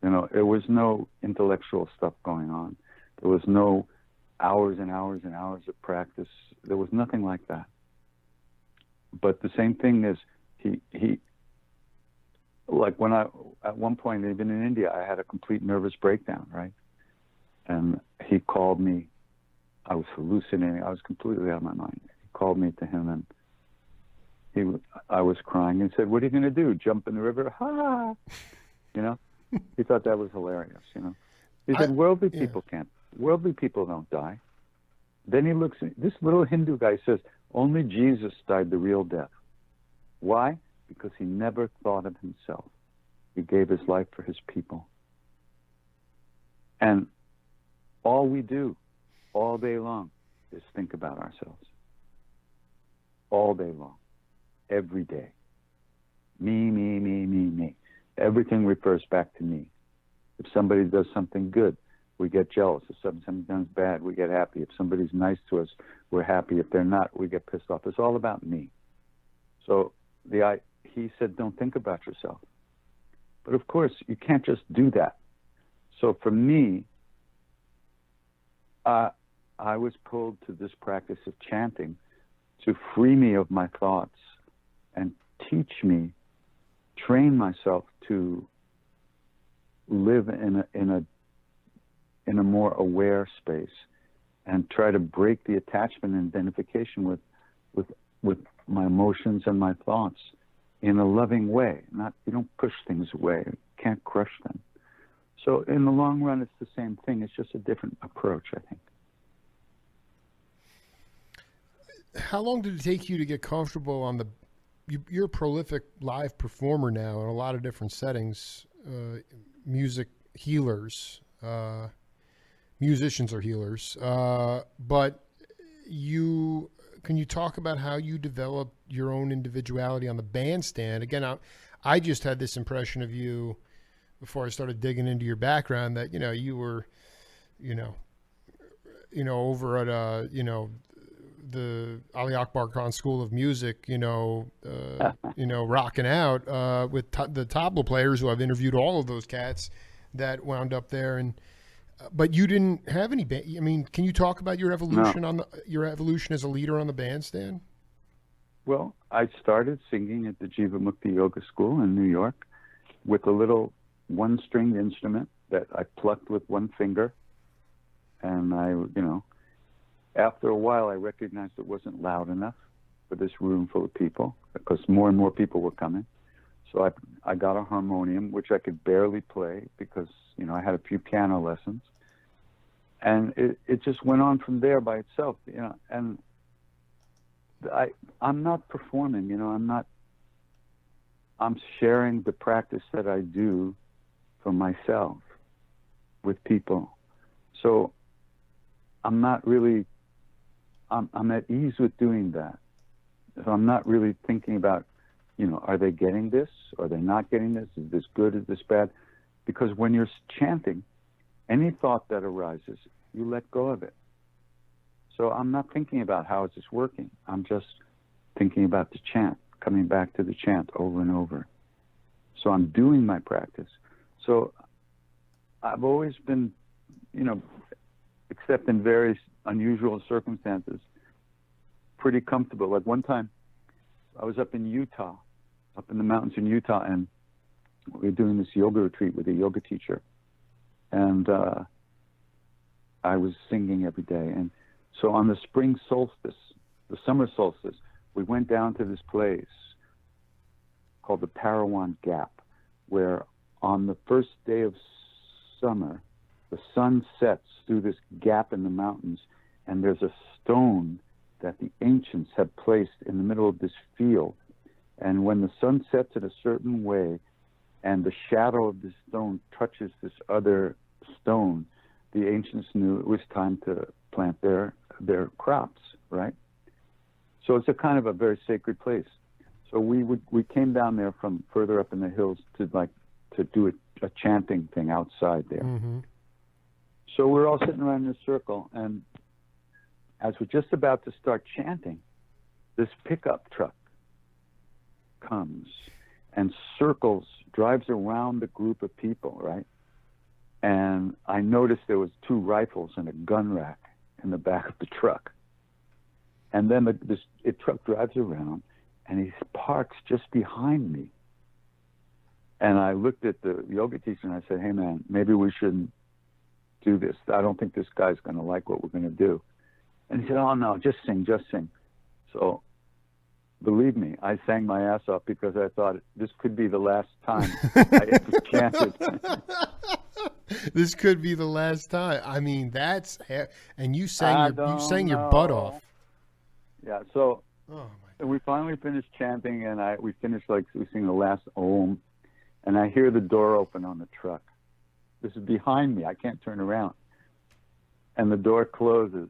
You know, there was no intellectual stuff going on. There was no hours and hours and hours of practice. There was nothing like that. But the same thing is, he like when at one point, even in India, I had a complete nervous breakdown, right? And he called me. I was hallucinating. I was completely out of my mind. He called me to him, and I was crying, and said, "What are you going to do? Jump in the river?" Ha! You know, he thought that was hilarious. You know, he said, "Worldly people can't. Worldly people don't die." Then he looks at this little Hindu guy, says, "Only Jesus died the real death." Why? Because he never thought of himself. He gave his life for his people. And all we do all day long is think about ourselves. All day long. Every day. Me, me, me, me, me. Everything refers back to me. If somebody does something good, we get jealous. If something does bad, we get happy. If somebody's nice to us, we're happy. If they're not, we get pissed off. It's all about me. So he said, don't think about yourself. But of course, you can't just do that. So for me, I was pulled to this practice of chanting to free me of my thoughts and teach me, train myself to live in a more aware space and try to break the attachment and identification with my emotions and my thoughts in a loving way. You don't push things away. You can't crush them. So in the long run, it's the same thing. It's just a different approach, I think. How long did it take you to get comfortable on you're a prolific live performer now in a lot of different settings, music healers, musicians are healers, but can you talk about how you developed your own individuality on the bandstand? Again, I just had this impression of you before I started digging into your background that, you were, over at, the Ali Akbar Khan School of Music, rocking out with the tabla players who I've interviewed, all of those cats that wound up there. But you didn't have any band. I mean, can you talk about your evolution your evolution as a leader on the bandstand? Well, I started singing at the Jiva Mukti Yoga School in New York with a little one-stringed instrument that I plucked with one finger. And after a while, I recognized it wasn't loud enough for this room full of people because more and more people were coming. So I got a harmonium, which I could barely play because, I had a few piano lessons. And it just went on from there by itself, and I'm not performing, I'm sharing the practice that I do for myself with people. So I'm not really, I'm at ease with doing that. So I'm not really thinking about, are they getting this? Are they not getting this? Is this good? Is this bad? Because when you're chanting, any thought that arises, you let go of it. So I'm not thinking about how is this working. I'm just thinking about the chant, coming back to the chant over and over. So I'm doing my practice. So I've always been, except in very unusual circumstances, pretty comfortable. Like one time, I was up in Utah, up in the mountains in Utah, and we were doing this yoga retreat with a yoga teacher. And I was singing every day. And so on the spring solstice, the summer solstice, we went down to this place called the Parawan Gap, where on the first day of summer, the sun sets through this gap in the mountains, and there's a stone that the ancients had placed in the middle of this field. And when the sun sets in a certain way, and the shadow of the stone touches this other stone, the ancients knew it was time to plant their crops, right? So it's a kind of a very sacred place. So we came down there from further up in the hills to do a chanting thing outside there. Mm-hmm. So we're all sitting around in a circle, and as we're just about to start chanting, this pickup truck comes and drives around the group of people, right? And I noticed there was 2 rifles and a gun rack in the back of the truck. And then the truck drives around, and he parks just behind me. And I looked at the yoga teacher and I said, "Hey man, maybe we shouldn't do this. I don't think this guy's going to like what we're going to do." And he said, "Oh no, just sing. So believe me, I sang my ass off because I thought this could be the last time I ever chanted. This could be the last time. I mean, and you sang your butt off. Yeah. So oh my God. We finally finished chanting, and we sing the last Om, and I hear the door open on the truck. This is behind me. I can't turn around. And the door closes,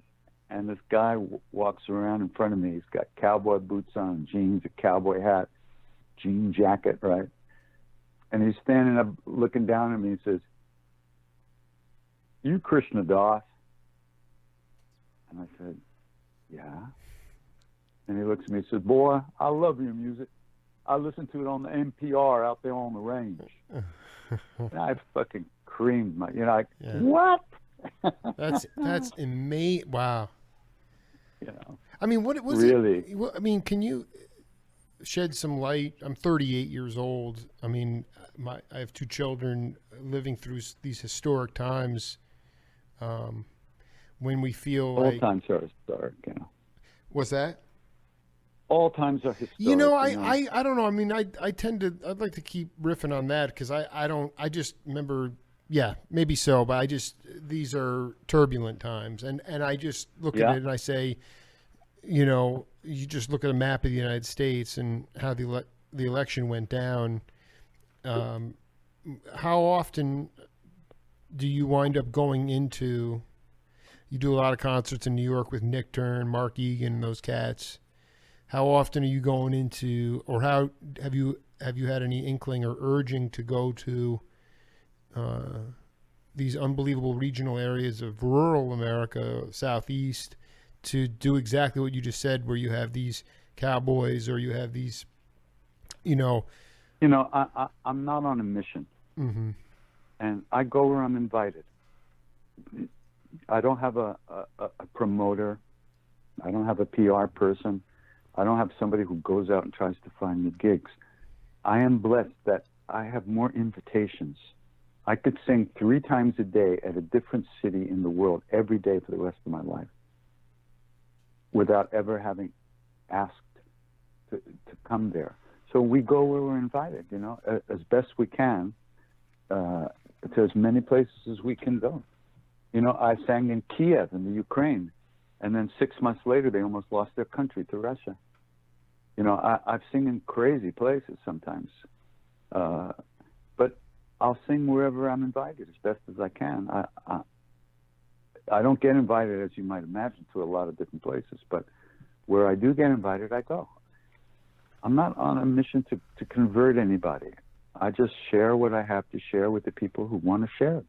and this guy walks around in front of me. He's got cowboy boots on, jeans, a cowboy hat, jean jacket, right? And he's standing up looking down at me and says, "You Krishna Das?" And I said, "Yeah." And he looks at me and says, "Boy, I love your music. I listen to it on the NPR out there on the range." And I fucking creamed what? That's amazing. Wow. I mean, what was really? It? I mean, can you shed some light? I'm 38 years old. I mean, I have 2 children living through these historic times. When we feel all times are historic, What's that? All times are historic. I don't know. I mean, I'd like to keep riffing on that because I just remember, yeah, maybe so, but these are turbulent times. And I just look at it and I say, you just look at a map of the United States and how the election went down. How often do you wind up going into, you do a lot of concerts in New York with Nick Turn, Mark Egan, those cats. How often are you going into, or how have you had any inkling or urging to go to these unbelievable regional areas of rural America, Southeast, to do exactly what you just said, where you have these cowboys or you have these, I'm not on a mission, mm-hmm. and I go where I'm invited. I don't have a promoter. I don't have a PR person. I don't have somebody who goes out and tries to find me gigs. I am blessed that I have more invitations. I could sing 3 times a day at a different city in the world every day for the rest of my life without ever having asked to come there. So we go where we're invited, as best we can, to as many places as we can go. I sang in Kiev in the Ukraine, and then 6 months later, they almost lost their country to Russia. I've sing in crazy places sometimes, but I'll sing wherever I'm invited as best as I can. I don't get invited, as you might imagine, to a lot of different places, but where I do get invited, I go. I'm not on a mission to convert anybody. I just share what I have to share with the people who want to share it.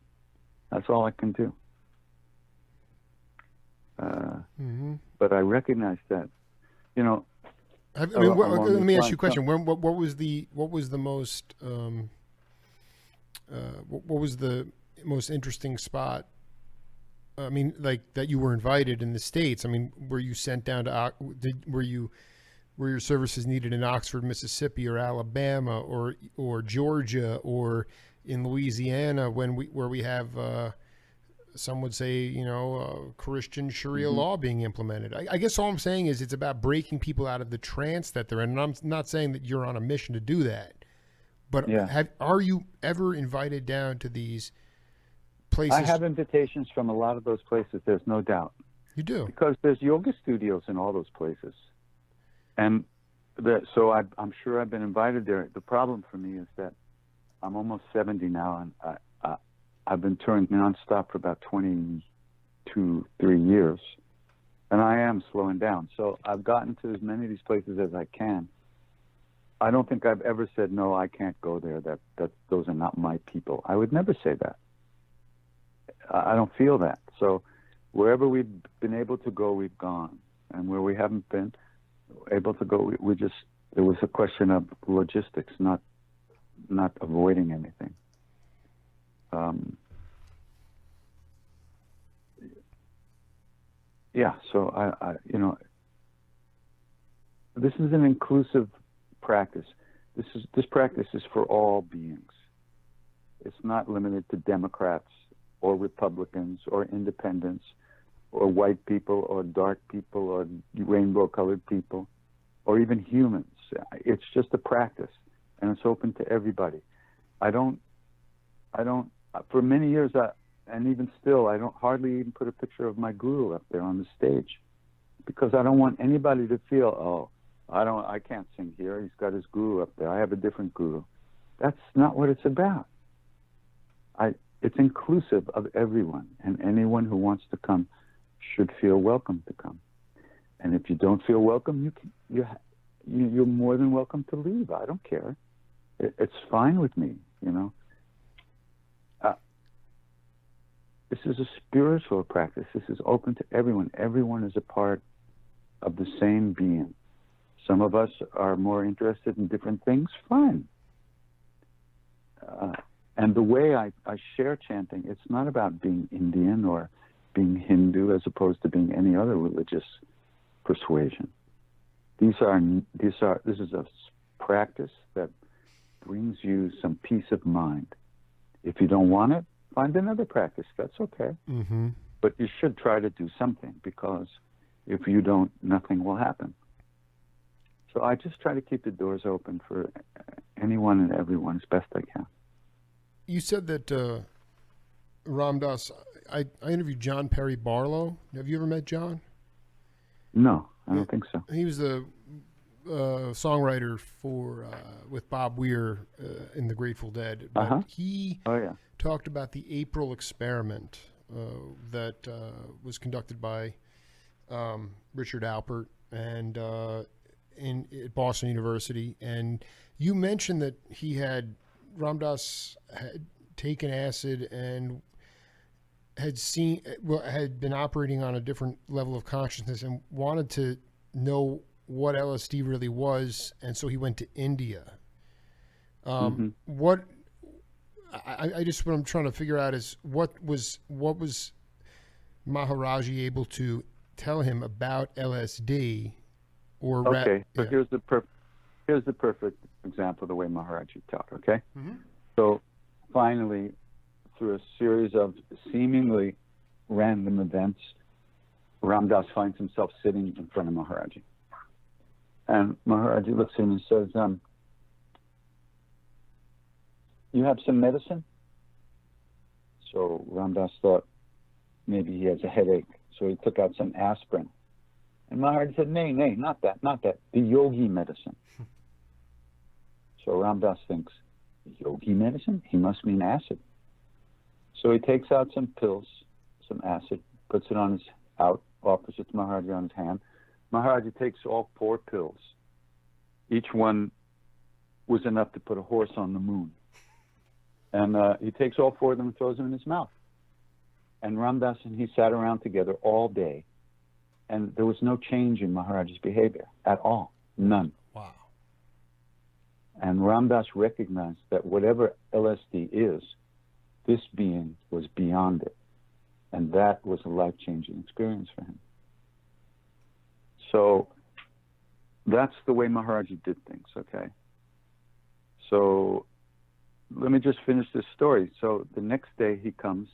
That's all I can do. Mm-hmm. But I recognize that, let me ask you a question. What was the most interesting spot? I mean, like that you were invited in the States. I mean, were you sent down to? Were your services needed in Oxford, Mississippi, or Alabama, or Georgia, or in Louisiana, where we have some would say, Christian Sharia mm-hmm. law being implemented. I guess all I'm saying is it's about breaking people out of the trance that they're in. And I'm not saying that you're on a mission to do that, but are you ever invited down to these places? I have invitations from a lot of those places. There's no doubt. You do? Because there's yoga studios in all those places. And so I'm sure I've been invited there. The problem for me is that I'm almost 70 now, and I've been touring nonstop for about 3 years, and I am slowing down. So I've gotten to as many of these places as I can. I don't think I've ever said, no, I can't go there. That those are not my people. I would never say that. I don't feel that. So wherever we've been able to go, we've gone. And where we haven't been able to go, we just, it was a question of logistics, not avoiding anything. Yeah, so I this is an inclusive practice. This practice is for all beings. It's not limited to Democrats or Republicans or independents or white people or dark people or rainbow-colored people or even humans. It's just a practice, and it's open to everybody. I don't. For many years, and even still, I don't hardly even put a picture of my guru up there on the stage, because I don't want anybody to feel, oh, I can't sing here. He's got his guru up there. I have a different guru. That's not what it's about. It's inclusive of everyone, and anyone who wants to come should feel welcome to come. And if you don't feel welcome, you're more than welcome to leave. I don't care. It's fine with me, you know. This is a spiritual practice. This is open to everyone. Everyone is a part of the same being. Some of us are more interested in different things. Fine. And the way I share chanting, it's not about being Indian or being Hindu as opposed to being any other religious persuasion. This is a practice that brings you some peace of mind. If you don't want it, find another practice. That's okay. Mm-hmm. But you should try to do something, because if you don't, nothing will happen. So I just try to keep the doors open for anyone and everyone as best I can. You said that Ram Dass, I interviewed John Perry Barlow. Have you ever met John? No, I don't think so. He was the songwriter for with Bob Weir in the Grateful Dead. But he talked about the April experiment that was conducted by Richard Alpert and at Boston University. And you mentioned that Ram Dass had taken acid and had been operating on a different level of consciousnly and wanted to know what LSD really was, and so he went to India. What I'm trying to figure out is what was Maharaji able to tell him about LSD? So here's the perfect example of the way Maharaji taught. Okay, so finally, through a series of seemingly random events, Ram Dass finds himself sitting in front of Maharaji. And Maharaji looks at him and says, you have some medicine? So Ram Dass thought maybe he has a headache. So he took out some aspirin. And Maharaji said, nay, not that. The yogi medicine. So Ram Dass thinks, yogi medicine? He must mean acid. So he takes out some pills, some acid, puts it on offers it to Maharaji on his hand. Maharaji takes all 4 pills. Each one was enough to put a horse on the moon. And he takes all 4 of them and throws them in his mouth. And Ram Dass and he sat around together all day. And there was no change in Maharaji's behavior at all. None. Wow. And Ram Dass recognized that whatever LSD is, this being was beyond it. And that was a life-changing experience for him. So that's the way Maharaji did things, okay? So let me just finish this story. So the next day he comes.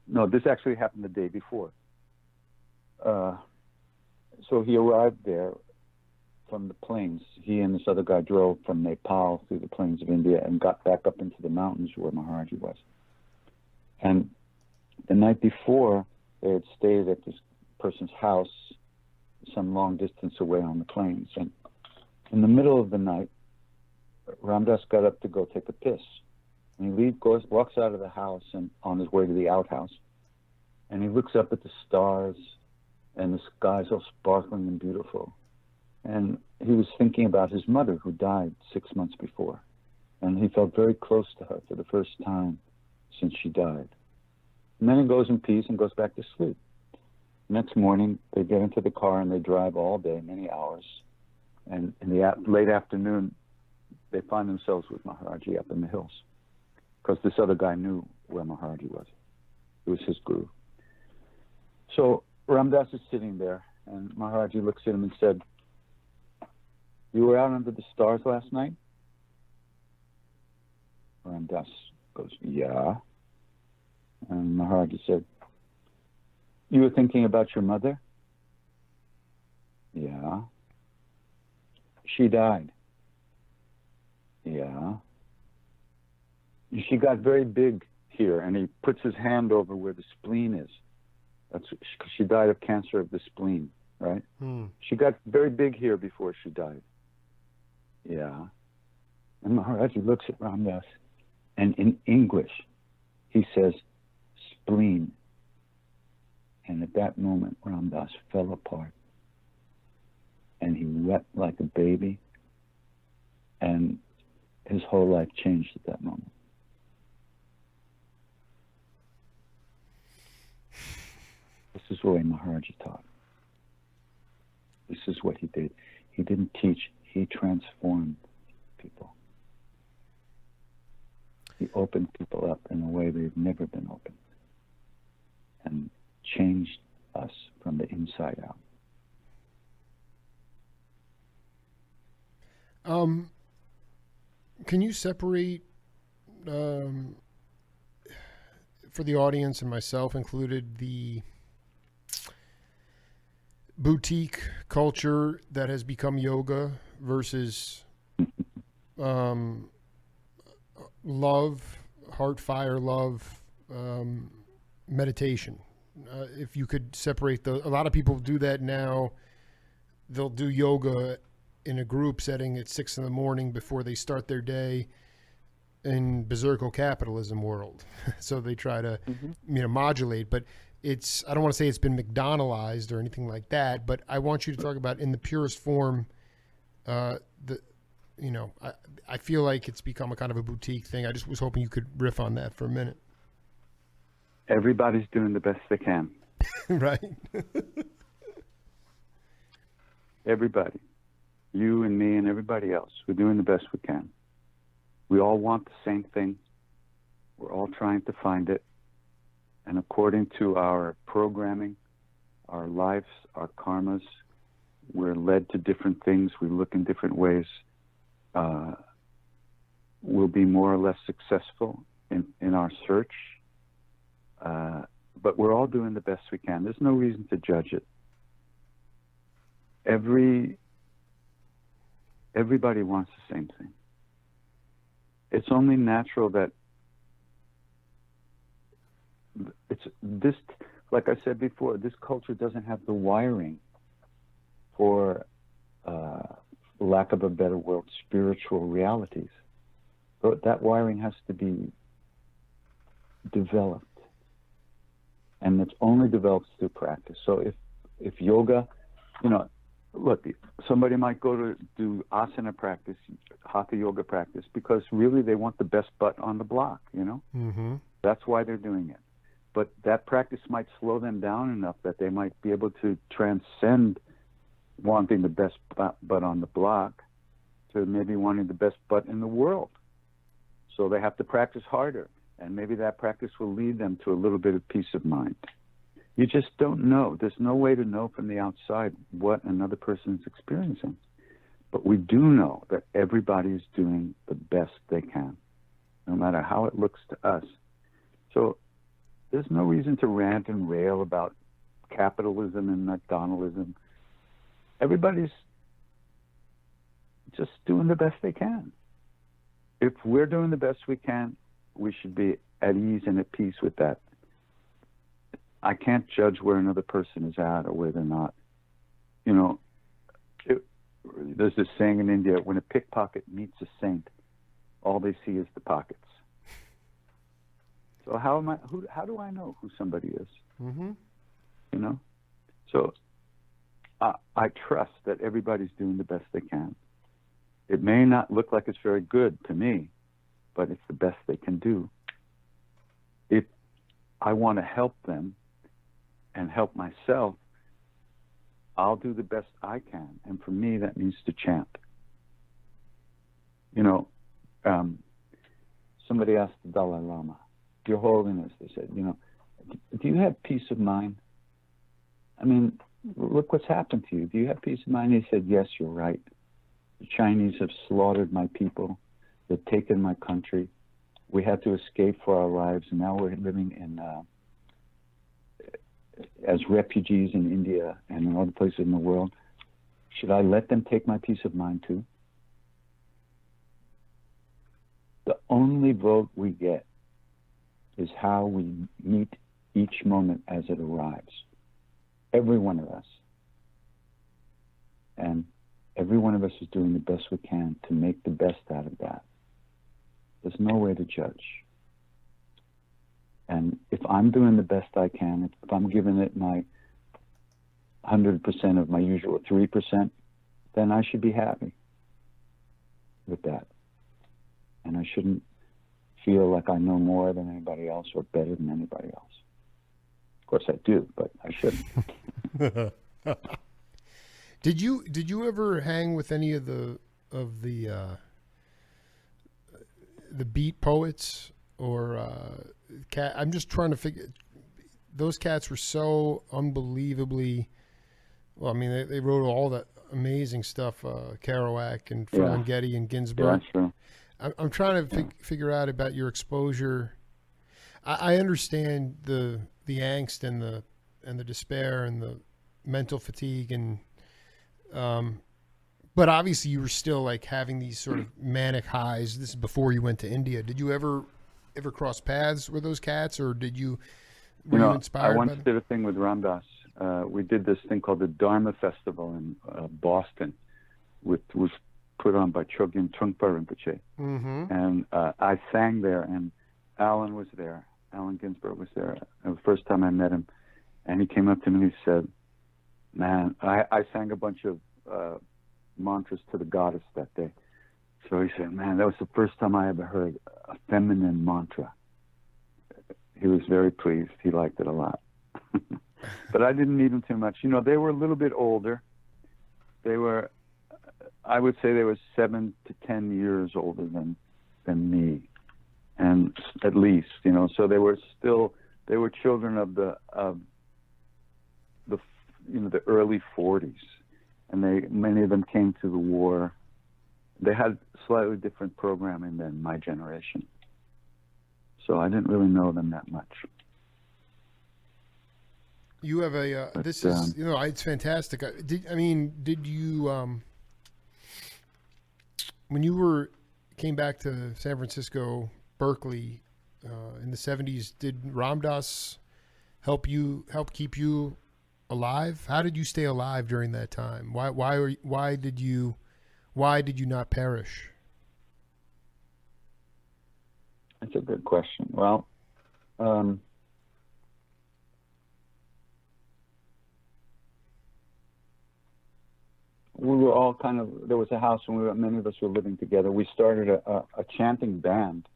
No, this actually happened the day before. So he arrived there from the plains. He and this other guy drove from Nepal through the plains of India and got back up into the mountains where Maharaji was. And the night before, they had stayed at this person's house some long distance away on the plains. And in the middle of the night, Ram Dass got up to go take a piss. And he walks out of the house and on his way to the outhouse. And he looks up at the stars, and the sky's all sparkling and beautiful. And he was thinking about his mother who died 6 months before. And he felt very close to her for the first time since she died. And then he goes in peace and goes back to sleep. Next morning, they get into the car and they drive all day, many hours. And in the late afternoon, they find themselves with Maharaji up in the hills, because this other guy knew where Maharaji was. It was his guru. So Ram Dass is sitting there, and Maharaji looks at him and said, "You were out under the stars last night?" Ram Dass goes, "Yeah." And Maharaji said, "You were thinking about your mother?" "Yeah." "She died?" "Yeah." "She got very big here," and he puts his hand over where the spleen is. That's because she died of cancer of the spleen, right? She got very big here before she died. "Yeah." And Maharaji looks at Ram Dass, and in English, he says, "Spleen." And at that moment, Ram Dass fell apart. And he wept like a baby. And his whole life changed at that moment. This is the way Maharaji taught. This is what he did. He didn't teach, he transformed people. He opened people up in a way they've never been opened, and changed us from the inside out. Can you separate, for the audience and myself included, the boutique culture that has become yoga versus love, heart fire love, meditation? If you could separate a lot of people do that now. They'll do yoga in a group setting at 6 a.m. before they start their day in berserker capitalism world. So they try to, modulate, but I don't want to say it's been McDonaldized or anything like that, but I want you to talk about in the purest form, I feel like it's become a kind of a boutique thing. I just was hoping you could riff on that for a minute. Everybody's doing the best they can. Right. Everybody. You and me and everybody else. We're doing the best we can. We all want the same thing. We're all trying to find it. And according to our programming, our lives, our karmas, we're led to different things. We look in different ways. We'll be more or less successful in our search. But we're all doing the best we can. There's no reason to judge it. Everybody wants the same thing. It's only natural that it's this, like I said before, this culture doesn't have the wiring for, lack of a better word, spiritual realities. But that wiring has to be developed. And it's only developed through practice. So if yoga, look, somebody might go to do asana practice, hatha yoga practice, because really they want the best butt on the block, Mm-hmm. That's why they're doing it. But that practice might slow them down enough that they might be able to transcend wanting the best butt on the block to maybe wanting the best butt in the world. So they have to practice harder. And maybe that practice will lead them to a little bit of peace of mind. You just don't know. There's no way to know from the outside what another person is experiencing. But we do know that everybody is doing the best they can, no matter how it looks to us. So there's no reason to rant and rail about capitalism and McDonaldism. Everybody's just doing the best they can. If we're doing the best we can, we should be at ease and at peace with that. I can't judge where another person is at or where they're not. There's this saying in India, when a pickpocket meets a saint, all they see is the pockets. So how do I know who somebody is? Mm-hmm. So I trust that everybody's doing the best they can. It may not look like it's very good to me, but it's the best they can do. If I want to help them and help myself, I'll do the best I can. And for me, that means to chant. You know, somebody asked the Dalai Lama, Your Holiness, they said, you know, do you have peace of mind? I mean, look what's happened to you. Do you have peace of mind? He said, yes, you're right. The Chinese have slaughtered my people. They've taken my country. We had to escape for our lives, and now we're living in as refugees in India and in other places in the world. Should I let them take my peace of mind too? The only vote we get is how we meet each moment as it arrives. Every one of us. And every one of us is doing the best we can to make the best out of that. There's no way to judge. And if I'm doing the best I can, if I'm giving it my 100% of my usual 3%, then I should be happy with that. And I shouldn't feel like I know more than anybody else or better than anybody else. Of course I do, but I shouldn't. Did you ever hang with any of the beat poets or cat? I'm just trying to figure. Those cats were so unbelievably. Well, I mean, they wrote all that amazing stuff. Kerouac and Ferlinghetti and Ginsberg. Yeah, sure. I'm trying to figure out about your exposure. I understand the angst and the despair and the mental fatigue and but obviously you were still like having these sort of manic highs. This is before you went to India. Did you ever cross paths with those cats, or were you inspired? I once by them? did a thing with Ram Dass. We did this thing called the Dharma Festival in Boston, which was put on by Chogyam Trungpa Rinpoche. Mm-hmm. And I sang there, and Alan was there. Alan Ginsberg was there. It was the first time I met him. And he came up to me and he said, man, I sang a bunch of mantras to the goddess that day. So he said, man, that was the first time I ever heard a feminine mantra. He was very pleased. He liked it a lot. But I didn't need them too much. You know, they were a little bit older. They were, I would say they were 7 to 10 years older than me. And at least, you know, so they were children of the early 40s, and many of them came to the war. They had slightly different programming than my generation, so I didn't really know them that much. You have it's fantastic. Did you when you came back to San Francisco, Berkeley, in the 70s, did Ram Dass help keep you alive? How did you stay alive during that time? Why did you not perish? That's a good question. Well, we were all there was a house and many of us were living together. We started a chanting band,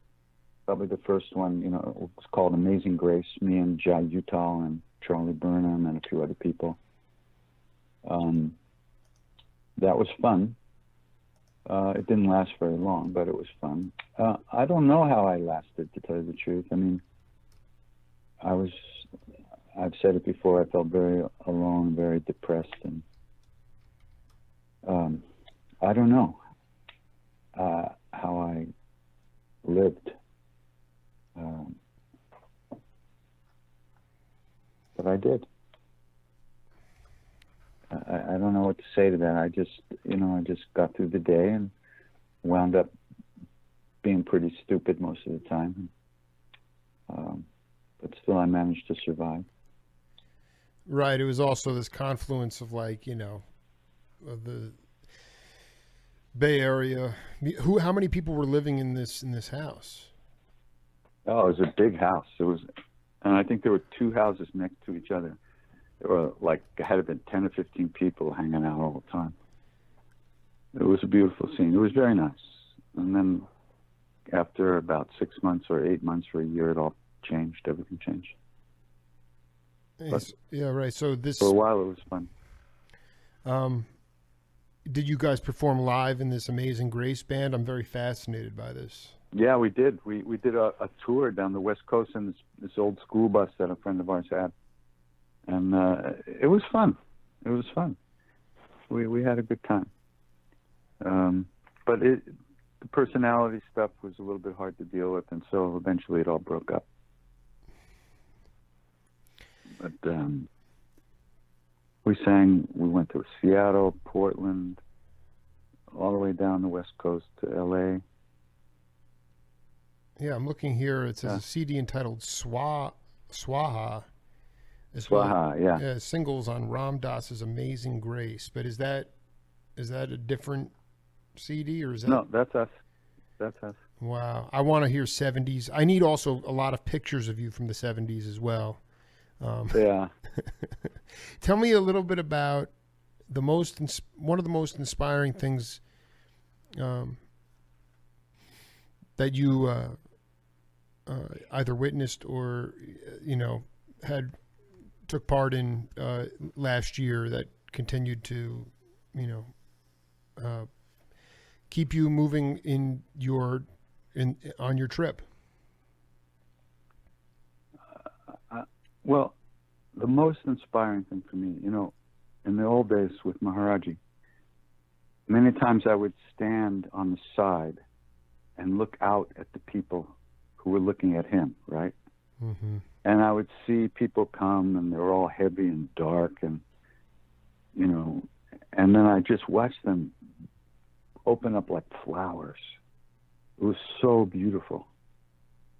probably the first one, you know, it was called Amazing Grace, me and Jai Uttal and Charlie Burnham and a few other people. That was fun. It didn't last very long, but it was fun. I don't know how I lasted, to tell you the truth. I mean, I've said it before, I felt very alone, very depressed, and I don't know how I lived. But I did. I don't know what to say to that. I just got through the day and wound up being pretty stupid most of the time. But still I managed to survive. Right. It was also this confluence of of the Bay Area. How many people were living in this house? Oh, it was a big house. And I think there were 2 houses next to each other. There were like, had been 10 or 15 people hanging out all the time. It was a beautiful scene. It was very nice. And then after about 6 months or 8 months or a year, it all changed. Everything changed. But yeah, right. So this, for a while, it was fun. did you guys perform live in this Amazing Grace band? I'm very fascinated by this. Yeah, we did. We did a tour down the West Coast in this old school bus that a friend of ours had. And it was fun. It was fun. We had a good time. But the personality stuff was a little bit hard to deal with, and so eventually it all broke up. But we went to Seattle, Portland, all the way down the West Coast to L.A. Yeah, I'm looking here. It says a CD entitled Swaha. Swaha, Yeah, singles on Ram Dass's Amazing Grace. But is that a different CD, or is that? No, that's us. That's us. Wow. I want to hear 70s. I need also a lot of pictures of you from the 70s as well. Yeah. Tell me a little bit about one of the most inspiring things that you either witnessed or took part in last year that continued to keep you moving on your trip. Well, the most inspiring thing for me, in the old days with Maharajji, many times I would stand on the side and look out at the people who were looking at him, right? Mm-hmm. And I would see people come, and they were all heavy and dark, and and then I just watched them open up like flowers. It was so beautiful.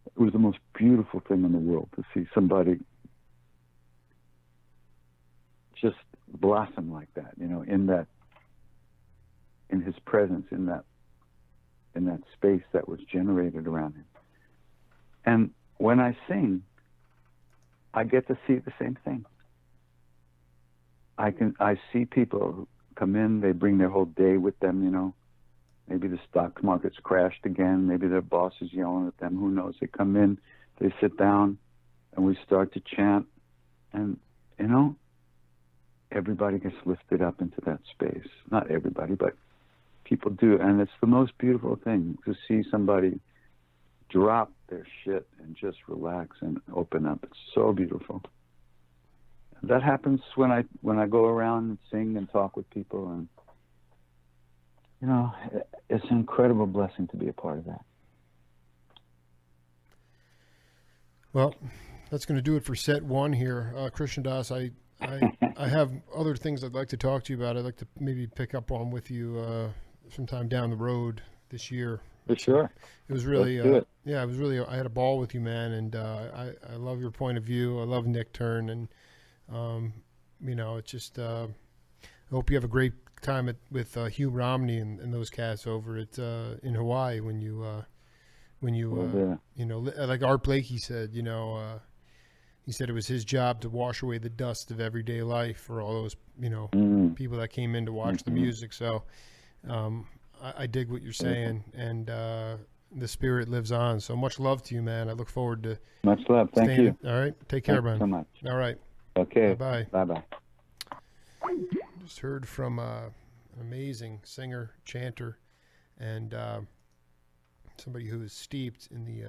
It was the most beautiful thing in the world to see somebody just blossom like that, in his presence, in that space that was generated around him. And when I sing, I get to see the same thing. I see people come in, they bring their whole day with them, maybe the stock market's crashed again, maybe their boss is yelling at them, who knows. They come in, they sit down, and we start to chant, and everybody gets lifted up into that space. Not everybody, but people do. And it's the most beautiful thing to see somebody drop their shit and just relax and open up. It's so beautiful. That happens when I go around and sing and talk with people, and it's an incredible blessing to be a part of that. Well, that's going to do it for set one here. Krishna Das, I have other things I'd like to talk to you about. I'd like to maybe pick up on with you sometime down the road this year. For sure. It was really, Let's do it. yeah, it was really, I had a ball with you, man. And I love your point of view. I love Nick Turn. And, it's just, I hope you have a great time with Hugh Romney and those cats over at in Hawaii when you like Art Blakey said, he said it was his job to wash away the dust of everyday life for all those, people that came in to watch the music. So I dig what you're saying, and the spirit lives on. So much love to you, man. I look forward to much love. Thank you. All right. Take care, man. So much. All right. Okay. Bye-bye. Bye-bye. Just heard from an amazing singer, chanter, and somebody who is steeped in the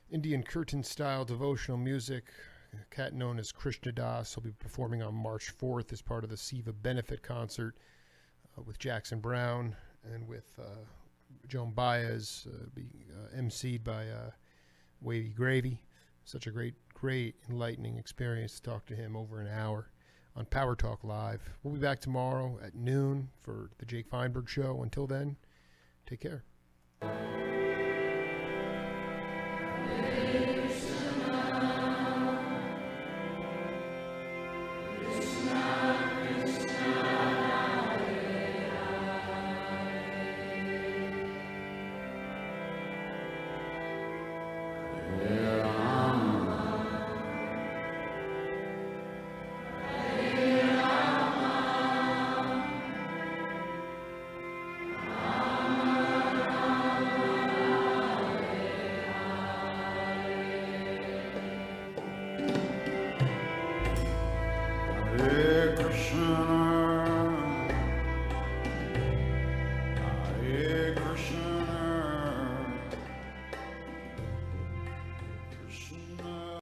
Indian kirtan-style devotional music. A cat known as Krishna Das. He'll be performing on March 4th as part of the Seva benefit concert with Jackson Brown and with Joan Baez, emceed by Wavy Gravy. Such a great enlightening experience to talk to him over an hour on Power Talk Live. We'll be back tomorrow at noon for the Jake Feinberg Show. Until then, take care. Hare Krishna,